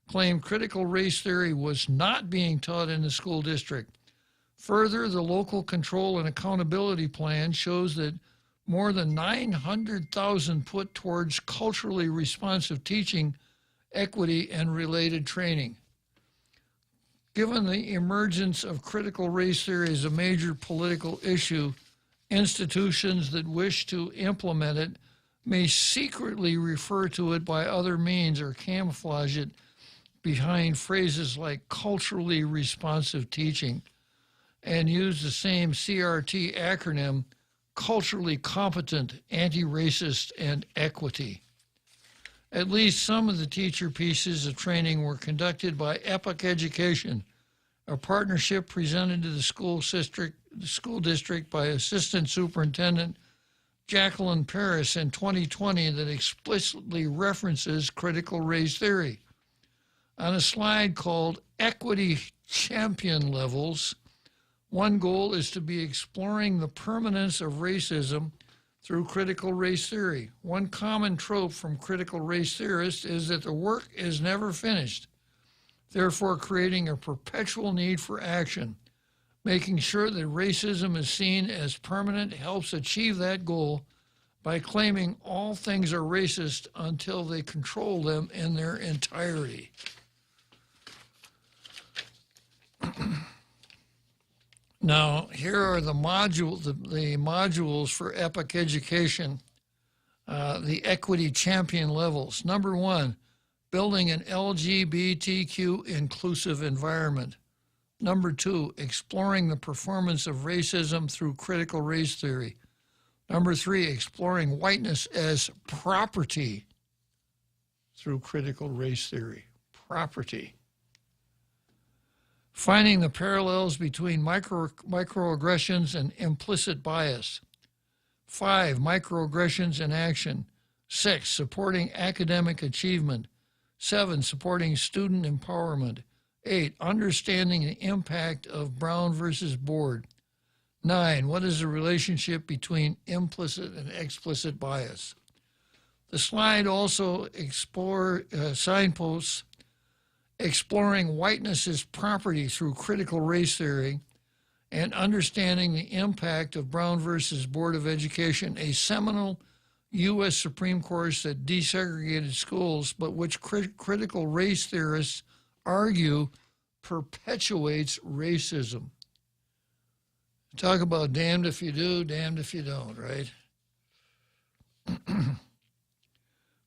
S7: claimed critical race theory was not being taught in the school district. Further, the local control and accountability plan shows that more than $900,000 put towards culturally responsive teaching, equity, and related training. Given the emergence of critical race theory as a major political issue, institutions that wish to implement it may secretly refer to it by other means or camouflage it behind phrases like culturally responsive teaching and use the same CRT acronym, culturally competent, anti-racist, and equity. At least some of the teacher pieces of training were conducted by Epic Education, a partnership presented to the school district by Assistant Superintendent Jacqueline Paris in 2020 that explicitly references critical race theory. On a slide called Equity Champion Levels, one goal is to be exploring the permanence of racism through critical race theory. One common trope from critical race theorists is that the work is never finished, therefore creating a perpetual need for action. Making sure that racism is seen as permanent helps achieve that goal by claiming all things are racist until they control them in their entirety. Now, here are the modules for Epic Education, the equity champion levels. Number 1, building an LGBTQ inclusive environment. Number 2, exploring the performance of racism through critical race theory. Number 3, exploring whiteness as property through critical race theory. Property. Finding the parallels between microaggressions and implicit bias. 5, microaggressions in action. 6, supporting academic achievement. 7, supporting student empowerment. 8, understanding the impact of Brown versus Board. 9, what is the relationship between implicit and explicit bias? The slide also signposts exploring whiteness as property through critical race theory and understanding the impact of Brown versus Board of Education, a seminal U.S. Supreme Court that desegregated schools, but which critical race theorists argue perpetuates racism. Talk about damned if you do, damned if you don't, right?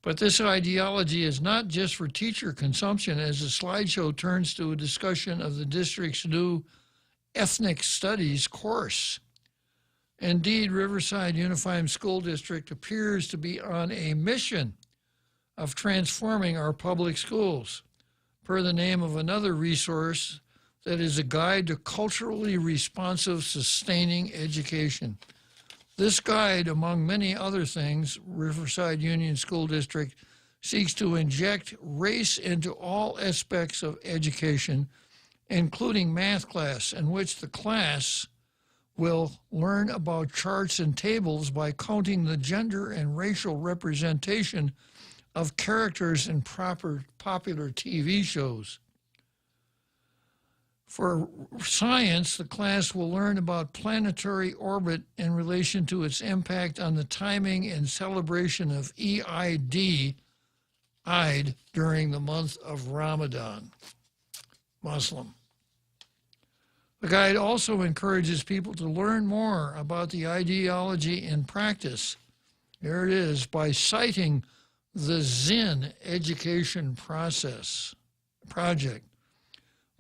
S7: But this ideology is not just for teacher consumption, as the slideshow turns to a discussion of the district's new ethnic studies course. Indeed, Riverside Unified School District appears to be on a mission of transforming our public schools, per the name of another resource that is a guide to culturally responsive, sustaining education. This guide, among many other things, Riverside Union School District seeks to inject race into all aspects of education, including math class, in which the class will learn about charts and tables by counting the gender and racial representation of characters in popular TV shows. For science, the class will learn about planetary orbit in relation to its impact on the timing and celebration of EID, Eid during the month of Ramadan, Muslim. The guide also encourages people to learn more about the ideology and practice. There it is, by citing the Zinn Education Project,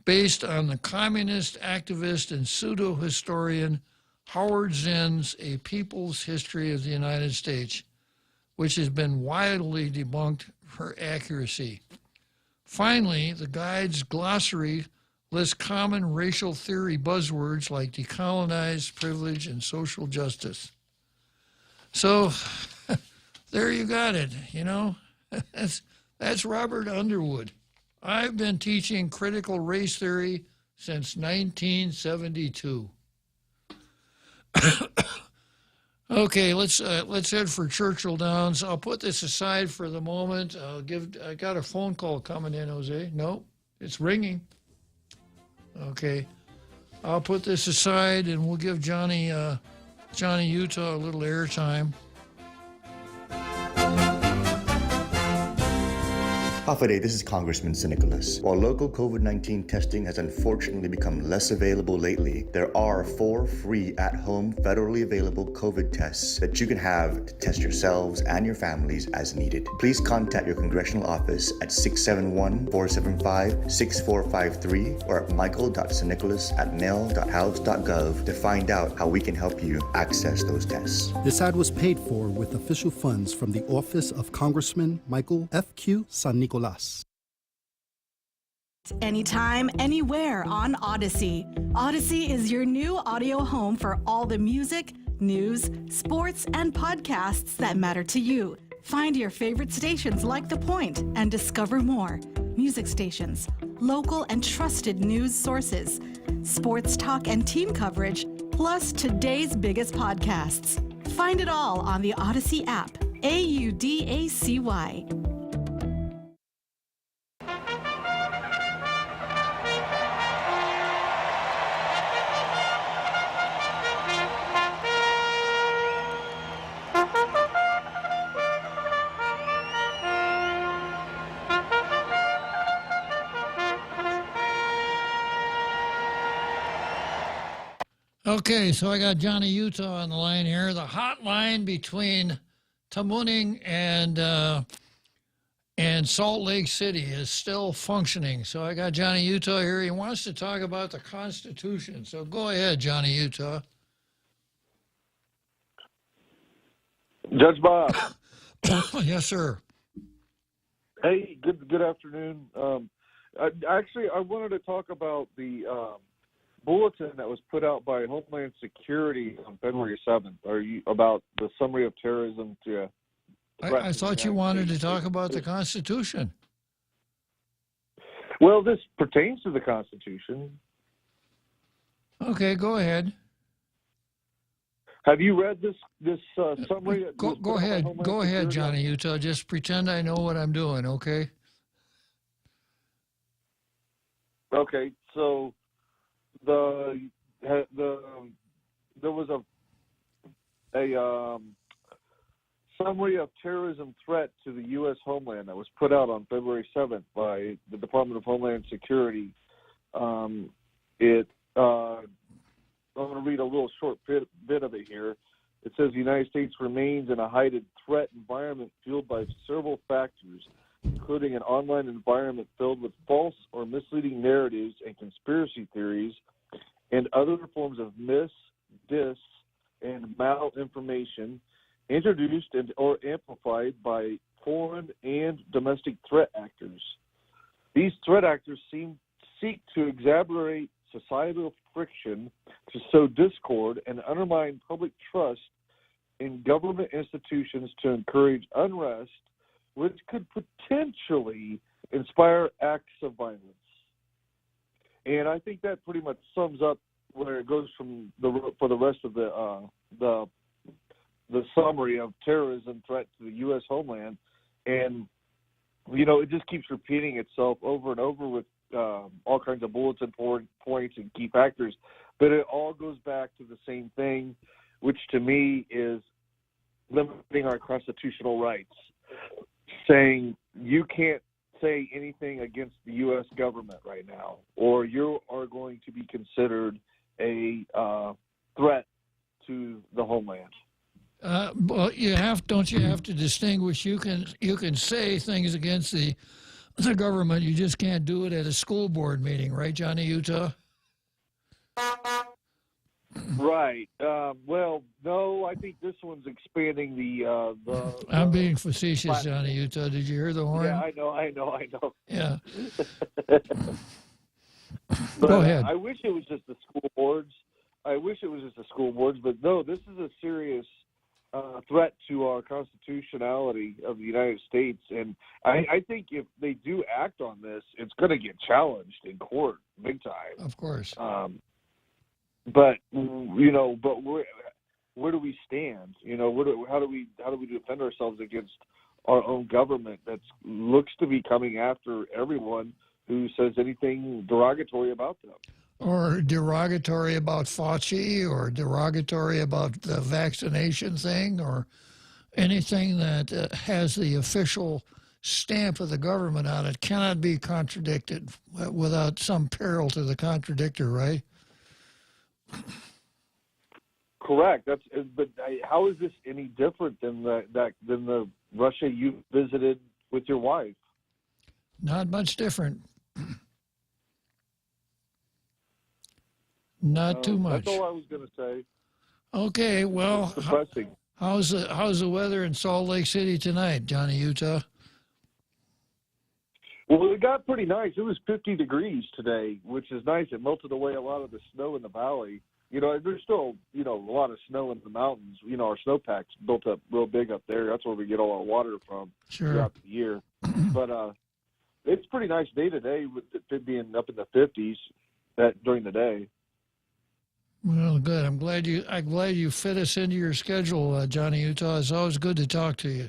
S7: based on the communist activist and pseudo-historian Howard Zinn's A People's History of the United States, which has been widely debunked for accuracy. Finally, the guide's glossary lists common racial theory buzzwords like decolonize, privilege, and social justice. So there you got it, you know. That's Robert Underwood. I've been teaching critical race theory since 1972. Okay, let's head for Churchill Downs. I'll put this aside for the moment. I got a phone call coming in, Jose. No, it's ringing. Okay, I'll put this aside and we'll give Johnny Utah a little airtime.
S4: Hafaday, this is Congressman Nicholas. While local COVID-19 testing has unfortunately become less available lately, there are 4 free at-home federally available COVID tests that you can have to test yourselves and your families as needed. Please contact your congressional office at 671-475-6453 or at michael.snicholas@mail.house.gov to find out how we can help you access those tests.
S5: This ad was paid for with official funds from the office of Congressman Michael F.Q. San Nicolas.
S14: Anytime, anywhere on Odyssey. Odyssey is your new audio home for all the music, news, sports, and podcasts that matter to you. Find your favorite stations like The Point and discover more. Music stations, local and trusted news sources, sports talk and team coverage, plus today's biggest podcasts. Find it all on the Odyssey app. AUDACY.
S7: Okay, so I got Johnny Utah on the line here. The hotline between Tamuning and Salt Lake City is still functioning. So I got Johnny Utah here. He wants to talk about the Constitution. So go ahead, Johnny Utah.
S22: Judge Bob.
S7: Yes, sir.
S22: Hey, good afternoon. I wanted to talk about the bulletin that was put out by Homeland Security on February 7th. Are you about the summary of terrorism to?
S7: I thought you wanted to talk about the Constitution.
S22: Well, this pertains to the Constitution. Okay,
S7: go ahead.
S22: Have you read this summary?
S7: Go ahead, Johnny Utah. Just pretend I know what I'm doing, okay?
S22: Okay, so there was a summary of terrorism threat to the U.S. homeland that was put out on February 7th by the Department of Homeland Security. I'm going to read a little short bit of it here. It says the United States remains in a heightened threat environment fueled by several factors, including an online environment filled with false or misleading narratives and conspiracy theories, and other forms of dis, and malinformation introduced or amplified by foreign and domestic threat actors. These threat actors seek to exacerbate societal friction, to sow discord, and undermine public trust in government institutions to encourage unrest, which could potentially inspire acts of violence. And I think that pretty much sums up where it goes from for the rest of the summary of terrorism threat to the U.S. homeland. And, you know, it just keeps repeating itself over and over with all kinds of bulletin points and key factors. But it all goes back to the same thing, which to me is limiting our constitutional rights. saying you can't say anything against the U.S. government right now, or you are going to be considered a threat to the homeland.
S7: But don't you have to distinguish? You can say things against the government. You just can't do it at a school board meeting, right, Johnny Utah?
S22: Right. Well, no, I think this one's expanding the
S7: I'm being facetious, Johnny Utah. Did you hear the horn?
S22: Yeah, I know.
S7: Yeah.
S22: But,
S7: Go ahead.
S22: I wish it was just the school boards. But no, this is a serious threat to our constitutionality of the United States, and I think if they do act on this, it's going to get challenged in court big time.
S7: Of course.
S22: But where do we stand? How do we defend ourselves against our own government that looks to be coming after everyone who says anything derogatory about them?
S7: Or derogatory about Fauci, or derogatory about the vaccination thing, or anything that has the official stamp of the government on it cannot be contradicted without some peril to the contradictor, right?
S22: Correct. But how is this any different than the Russia you visited with your wife?
S7: Not much different. Not too much.
S22: That's all I was going to say.
S7: Okay, well,
S22: Depressing.
S7: how's the weather in Salt Lake City tonight, Johnny Utah?
S22: Well, it got pretty nice. It was 50 degrees today, which is nice. It melted away a lot of the snow in the valley. There's still, a lot of snow in the mountains. Our snowpack's built up real big up there. That's where we get all our water from throughout the year. But it's a pretty nice day today with it being up in the 50s during the day.
S7: Well, good. I'm glad you fit us into your schedule, Johnny Utah. It's always good to talk to you.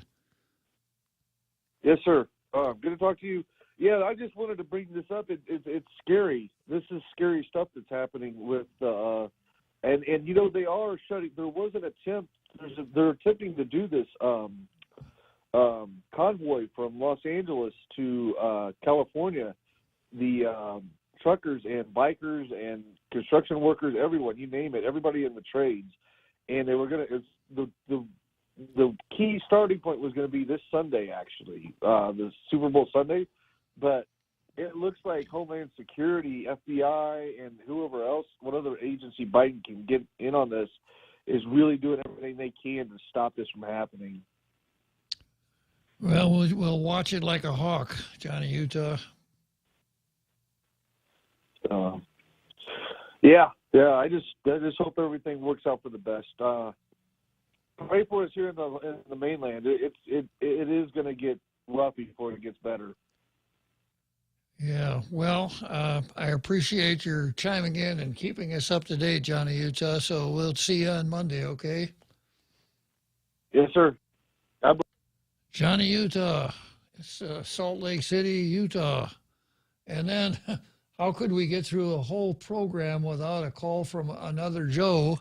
S22: Yes, sir. Good to talk to you. Yeah, I just wanted to bring this up. It's scary. This is scary stuff that's happening with, and they are shutting. There was an attempt. They're attempting to do this convoy from Los Angeles to California. The truckers and bikers and construction workers, everyone, you name it, everybody in the trades, and they were the key starting point was going to be this Sunday, actually, the Super Bowl Sunday, but it looks like Homeland Security, FBI, and whoever else, what other agency Biden can get in on this, is really doing everything they can to stop this from happening.
S7: Well, we'll watch it like a hawk, Johnny Utah.
S22: Yeah. I just hope everything works out for the best. Pray for us here in the mainland. It is going to get rough before it gets better.
S7: Yeah. Well, I appreciate your chiming in and keeping us up to date, Johnny Utah. So we'll see you on Monday, okay?
S22: Yes, sir.
S7: Johnny Utah. It's Salt Lake City, Utah. And then, how could we get through a whole program without a call from another Joe?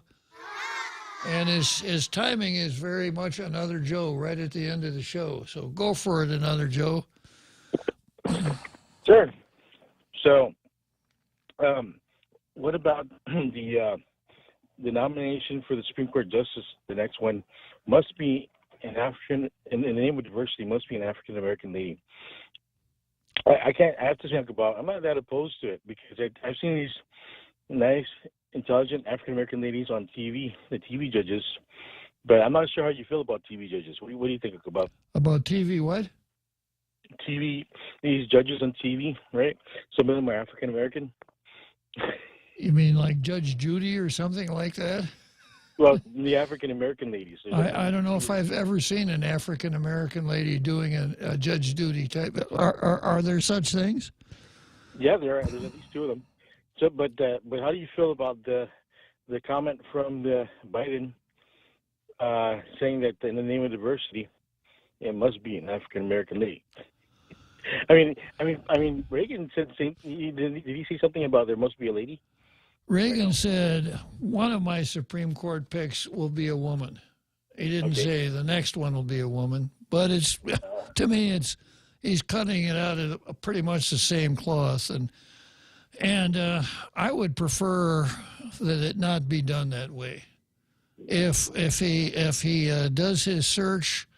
S7: And his timing is very much another Joe right at the end of the show. So go for it, another Joe.
S15: Sure. So, what about the nomination for the Supreme Court justice? The next one must be an African, in the name of diversity, must be an African American lady. I have to think about. I'm not that opposed to it because I've seen these nice, intelligent African American ladies on TV, the TV judges. But I'm not sure how you feel about TV judges. What do you think about?
S7: About TV what?
S15: TV, these judges on TV, right? Some of them are African American.
S7: You mean like Judge Judy or something like that?
S15: Well, the African American ladies.
S7: I don't know if I've ever seen an African American lady doing a Judge Judy type. Are there such things?
S15: Yeah, there's at least two of them. So, but how do you feel about the comment from the Biden saying that in the name of diversity, it must be an African American lady? I mean, Reagan said. Did he say something about there must be a lady?
S7: Reagan said one of my Supreme Court picks will be a woman. He didn't say the next one will be a woman, But it's to me, he's cutting it out of pretty much the same cloth, and I would prefer that it not be done that way. If he does his search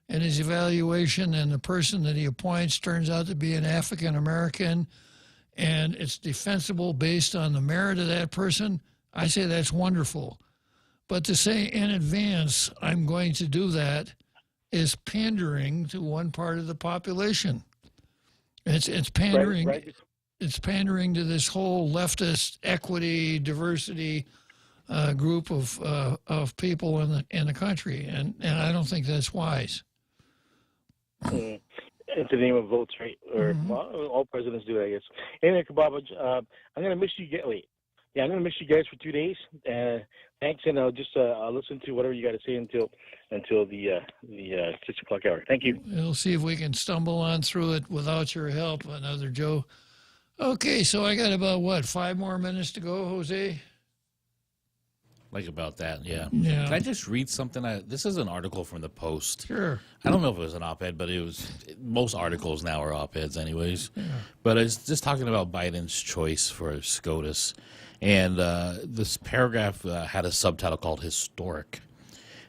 S7: and his evaluation, and the person that he appoints turns out to be an African American, and it's defensible based on the merit of that person, I say that's wonderful. But to say in advance, I'm going to do that, is pandering to one part of the population. It's pandering.
S15: Right.
S7: It's pandering to this whole leftist equity, diversity group of people in the country, and I don't think that's wise.
S15: Into the name of votes, right? Or well, all presidents do that, I guess. Anyway, Kababa, I'm gonna miss you. I'm gonna miss you guys for 2 days. Thanks, and I'll just I'll listen to whatever you got to say until the 6 o'clock hour. Thank you.
S7: We'll see if we can stumble on through it without your help, another Joe. Okay, so I got about 5 more minutes to go, Jose.
S11: Like about that, yeah.
S7: Yeah.
S11: Can I just read something? This is an article from the Post.
S7: Sure.
S11: I don't know if it was an op-ed, but it was. Most articles now are op-eds, anyways.
S7: Yeah.
S11: But it's just talking about Biden's choice for SCOTUS, and this paragraph had a subtitle called "Historic."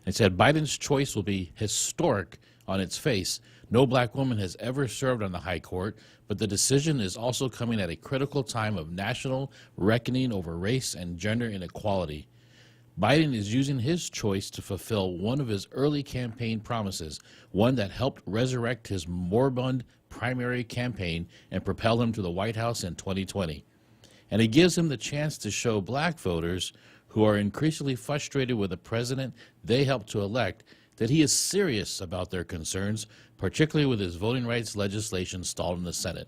S11: It said Biden's choice will be historic on its face. No black woman has ever served on the High Court, but the decision is also coming at a critical time of national reckoning over race and gender inequality. Biden is using his choice to fulfill one of his early campaign promises, one that helped resurrect his moribund primary campaign and propel him to the White House in 2020. And it gives him the chance to show black voters who are increasingly frustrated with the president they helped to elect that he is serious about their concerns, particularly with his voting rights legislation stalled in the Senate.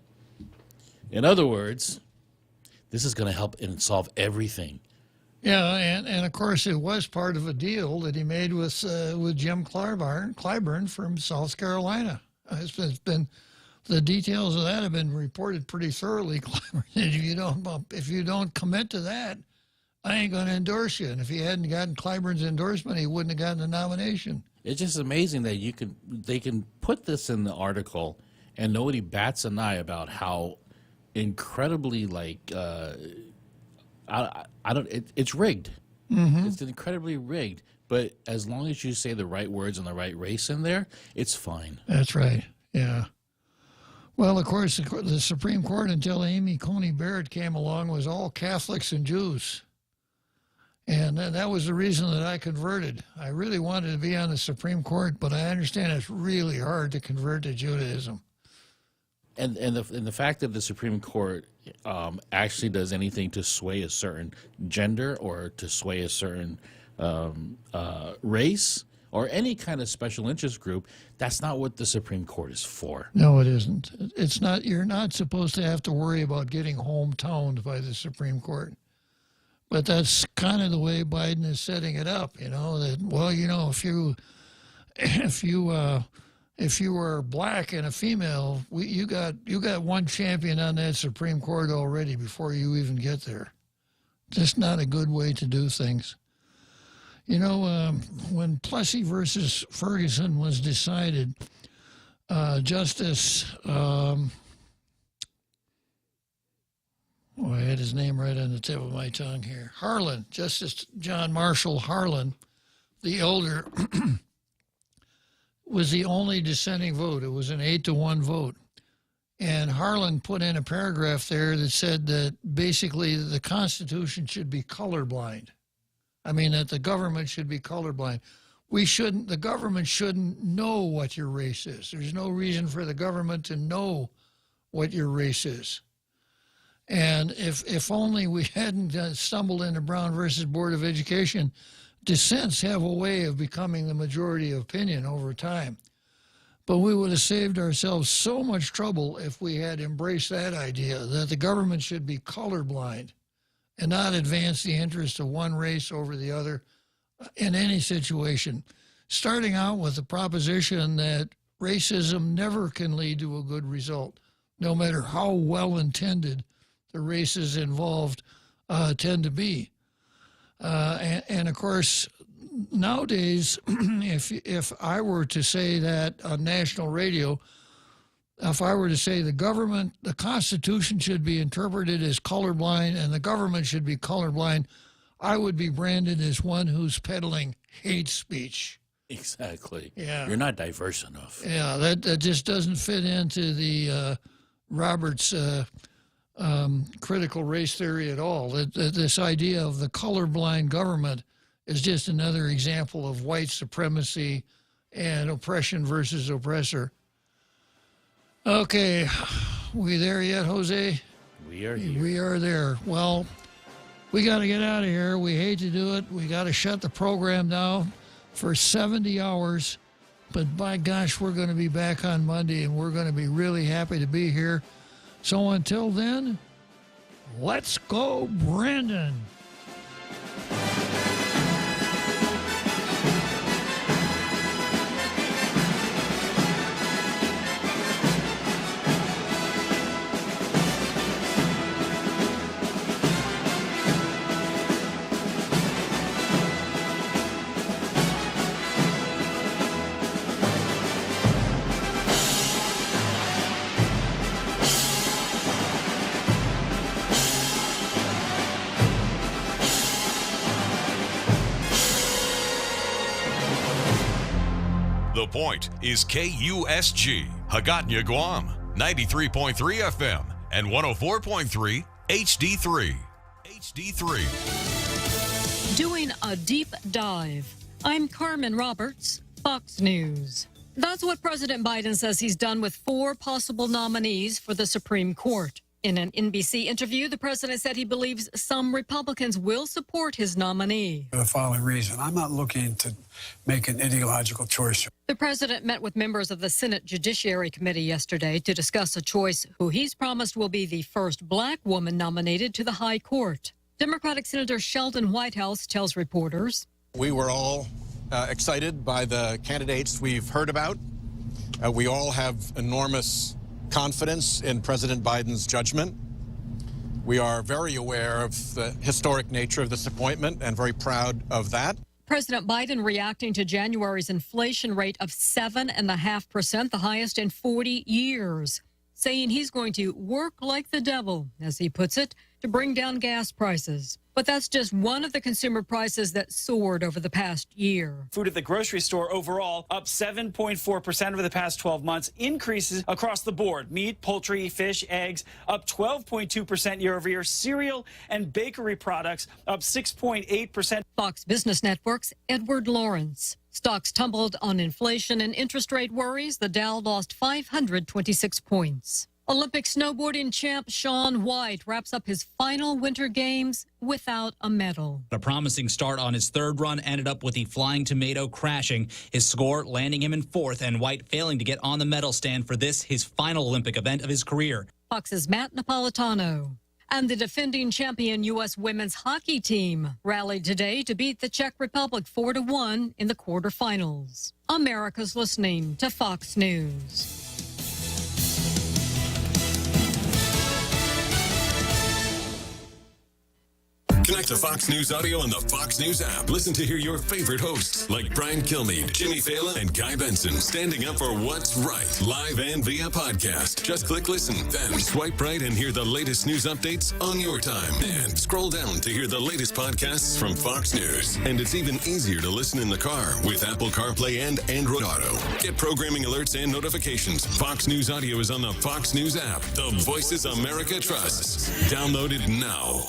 S11: In other words, this is going to help and solve everything.
S7: Yeah, and of course it was part of a deal that he made with Jim Clyburn from South Carolina. It's been the details of that have been reported pretty thoroughly. Clyburn, if you don't commit to that, I ain't going to endorse you. And if he hadn't gotten Clyburn's endorsement, he wouldn't have gotten the nomination.
S11: It's just amazing that they can put this in the article and nobody bats an eye about how incredibly it's rigged.
S7: Mm-hmm.
S11: It's incredibly rigged. But as long as you say the right words and the right race in there, it's fine.
S7: That's right. Yeah. Well, of course, the Supreme Court, until Amy Coney Barrett came along, was all Catholics and Jews. And that was the reason that I converted. I really wanted to be on the Supreme Court, but I understand it's really hard to convert to Judaism.
S11: And the fact that the Supreme Court actually does anything to sway a certain gender or to sway a certain race or any kind of special interest group, that's not what the Supreme Court is for.
S7: No, it isn't. It's not. You're not supposed to have to worry about getting hometoned by the Supreme Court. But that's kind of the way Biden is setting it up. If you were black and a female, you got one champion on that Supreme Court already before you even get there. Just not a good way to do things. When Plessy versus Ferguson was decided, Justice, I had his name right on the tip of my tongue here, Harlan, Justice John Marshall Harlan, the elder, was the only dissenting vote. It was an 8-1 vote. And Harlan put in a paragraph there that said that basically the Constitution should be colorblind. I mean, that the government should be colorblind. The government shouldn't know what your race is. There's no reason for the government to know what your race is. And if only we hadn't stumbled into Brown versus Board of Education, dissents have a way of becoming the majority opinion over time. But we would have saved ourselves so much trouble if we had embraced that idea that the government should be colorblind and not advance the interest of one race over the other in any situation. Starting out with the proposition that racism never can lead to a good result, no matter how well-intended the races involved tend to be. And of course, nowadays, if I were to say that on national radio, if I were to say the Constitution should be interpreted as colorblind and the government should be colorblind, I would be branded as one who's peddling hate speech.
S11: Exactly.
S7: Yeah.
S11: You're not diverse enough.
S7: Yeah, that just doesn't fit into the Roberts critical race theory at all. This idea of the colorblind government is just another example of white supremacy and oppression versus oppressor. Okay, we there yet, Jose?
S11: We are here.
S7: We are there. Well, we got to get out of here. We hate to do it. We got to shut the program down for 70 hours. But by gosh, we're going to be back on Monday, and we're going to be really happy to be here. So until then, let's go, Brandon.
S13: The Point is KUSG, Hagåtña, Guam, 93.3 FM and 104.3 HD3. HD3.
S1: Doing a deep dive. I'm Carmen Roberts, Fox News. That's what President Biden says he's done with 4 possible nominees for the Supreme Court. In an NBC interview, the president said he believes some Republicans will support his nominee.
S16: For the following reason, I'm not looking to make an ideological choice.
S1: The president met with members of the Senate Judiciary Committee yesterday to discuss a choice who he's promised will be the first black woman nominated to the High Court. Democratic Senator Sheldon Whitehouse tells reporters,
S17: We were all excited by the candidates we've heard about. We all have enormous confidence in President Biden's judgment. We are very aware of the historic nature of this appointment and very proud of that.
S1: President Biden reacting to January's inflation rate of 7.5%, the highest in 40 years, saying he's going to work like the devil, as he puts it, to bring down gas prices. But that's just one of the consumer prices that soared over the past year.
S23: Food at the grocery store overall up 7.4% over the past 12 months. Increases across the board. Meat, poultry, fish, eggs up 12.2% year over year. Cereal and bakery products up 6.8%.
S1: Fox Business Network's Edward Lawrence. Stocks tumbled on inflation and interest rate worries. The Dow lost 526 points. Olympic snowboarding champ Shaun White wraps up his final Winter Games without a medal.
S18: A promising start on his third run ended up with the Flying Tomato crashing, his score landing him in 4th, and White failing to get on the medal stand for this, his final Olympic event of his career.
S1: Fox's Matt Napolitano. And the defending champion U.S. women's hockey team rallied today to beat the Czech Republic 4-1 in the quarterfinals. America's listening to Fox News.
S13: Connect to Fox News Audio on the Fox News app. Listen to hear your favorite hosts like Brian Kilmeade, Jimmy Fallon, and Guy Benson standing up for what's right, live and via podcast. Just click listen, then swipe right and hear the latest news updates on your time. And scroll down to hear the latest podcasts from Fox News. And it's even easier to listen in the car with Apple CarPlay and Android Auto. Get programming alerts and notifications. Fox News Audio is on the Fox News app. The voices America trusts. Download it now.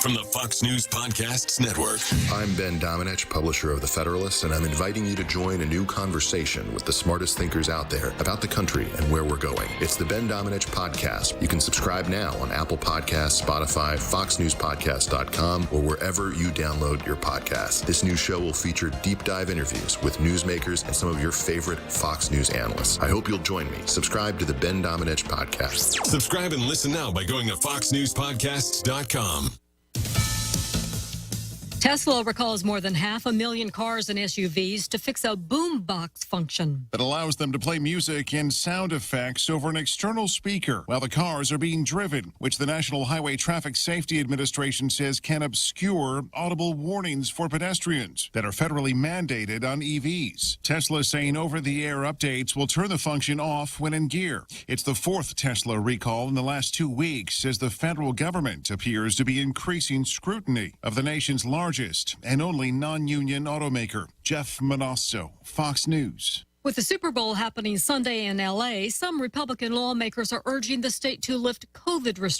S13: From the Fox News Podcasts Network.
S24: I'm Ben Domenech, publisher of The Federalist, and I'm inviting you to join a new conversation with the smartest thinkers out there about the country and where we're going. It's the Ben Domenech Podcast. You can subscribe now on Apple Podcasts, Spotify, FoxNewsPodcast.com, or wherever you download your podcasts. This new show will feature deep dive interviews with newsmakers and some of your favorite Fox News analysts. I hope you'll join me. Subscribe to the Ben Domenech Podcast.
S13: Subscribe and listen now by going to FoxNewsPodcasts.com.
S1: Tesla recalls more than 500,000 cars and SUVs to fix a boombox function
S2: that allows them to play music and sound effects over an external speaker while the cars are being driven, which the National Highway Traffic Safety Administration says can obscure audible warnings for pedestrians that are federally mandated on EVs. Tesla saying over-the-air updates will turn the function off when in gear. It's the fourth Tesla recall in the last 2 weeks as the federal government appears to be increasing scrutiny of the nation's largest and only non-union automaker. Jeff Manasso, Fox News.
S1: With the Super Bowl happening Sunday in L.A., some Republican lawmakers are urging the state to lift COVID restrictions.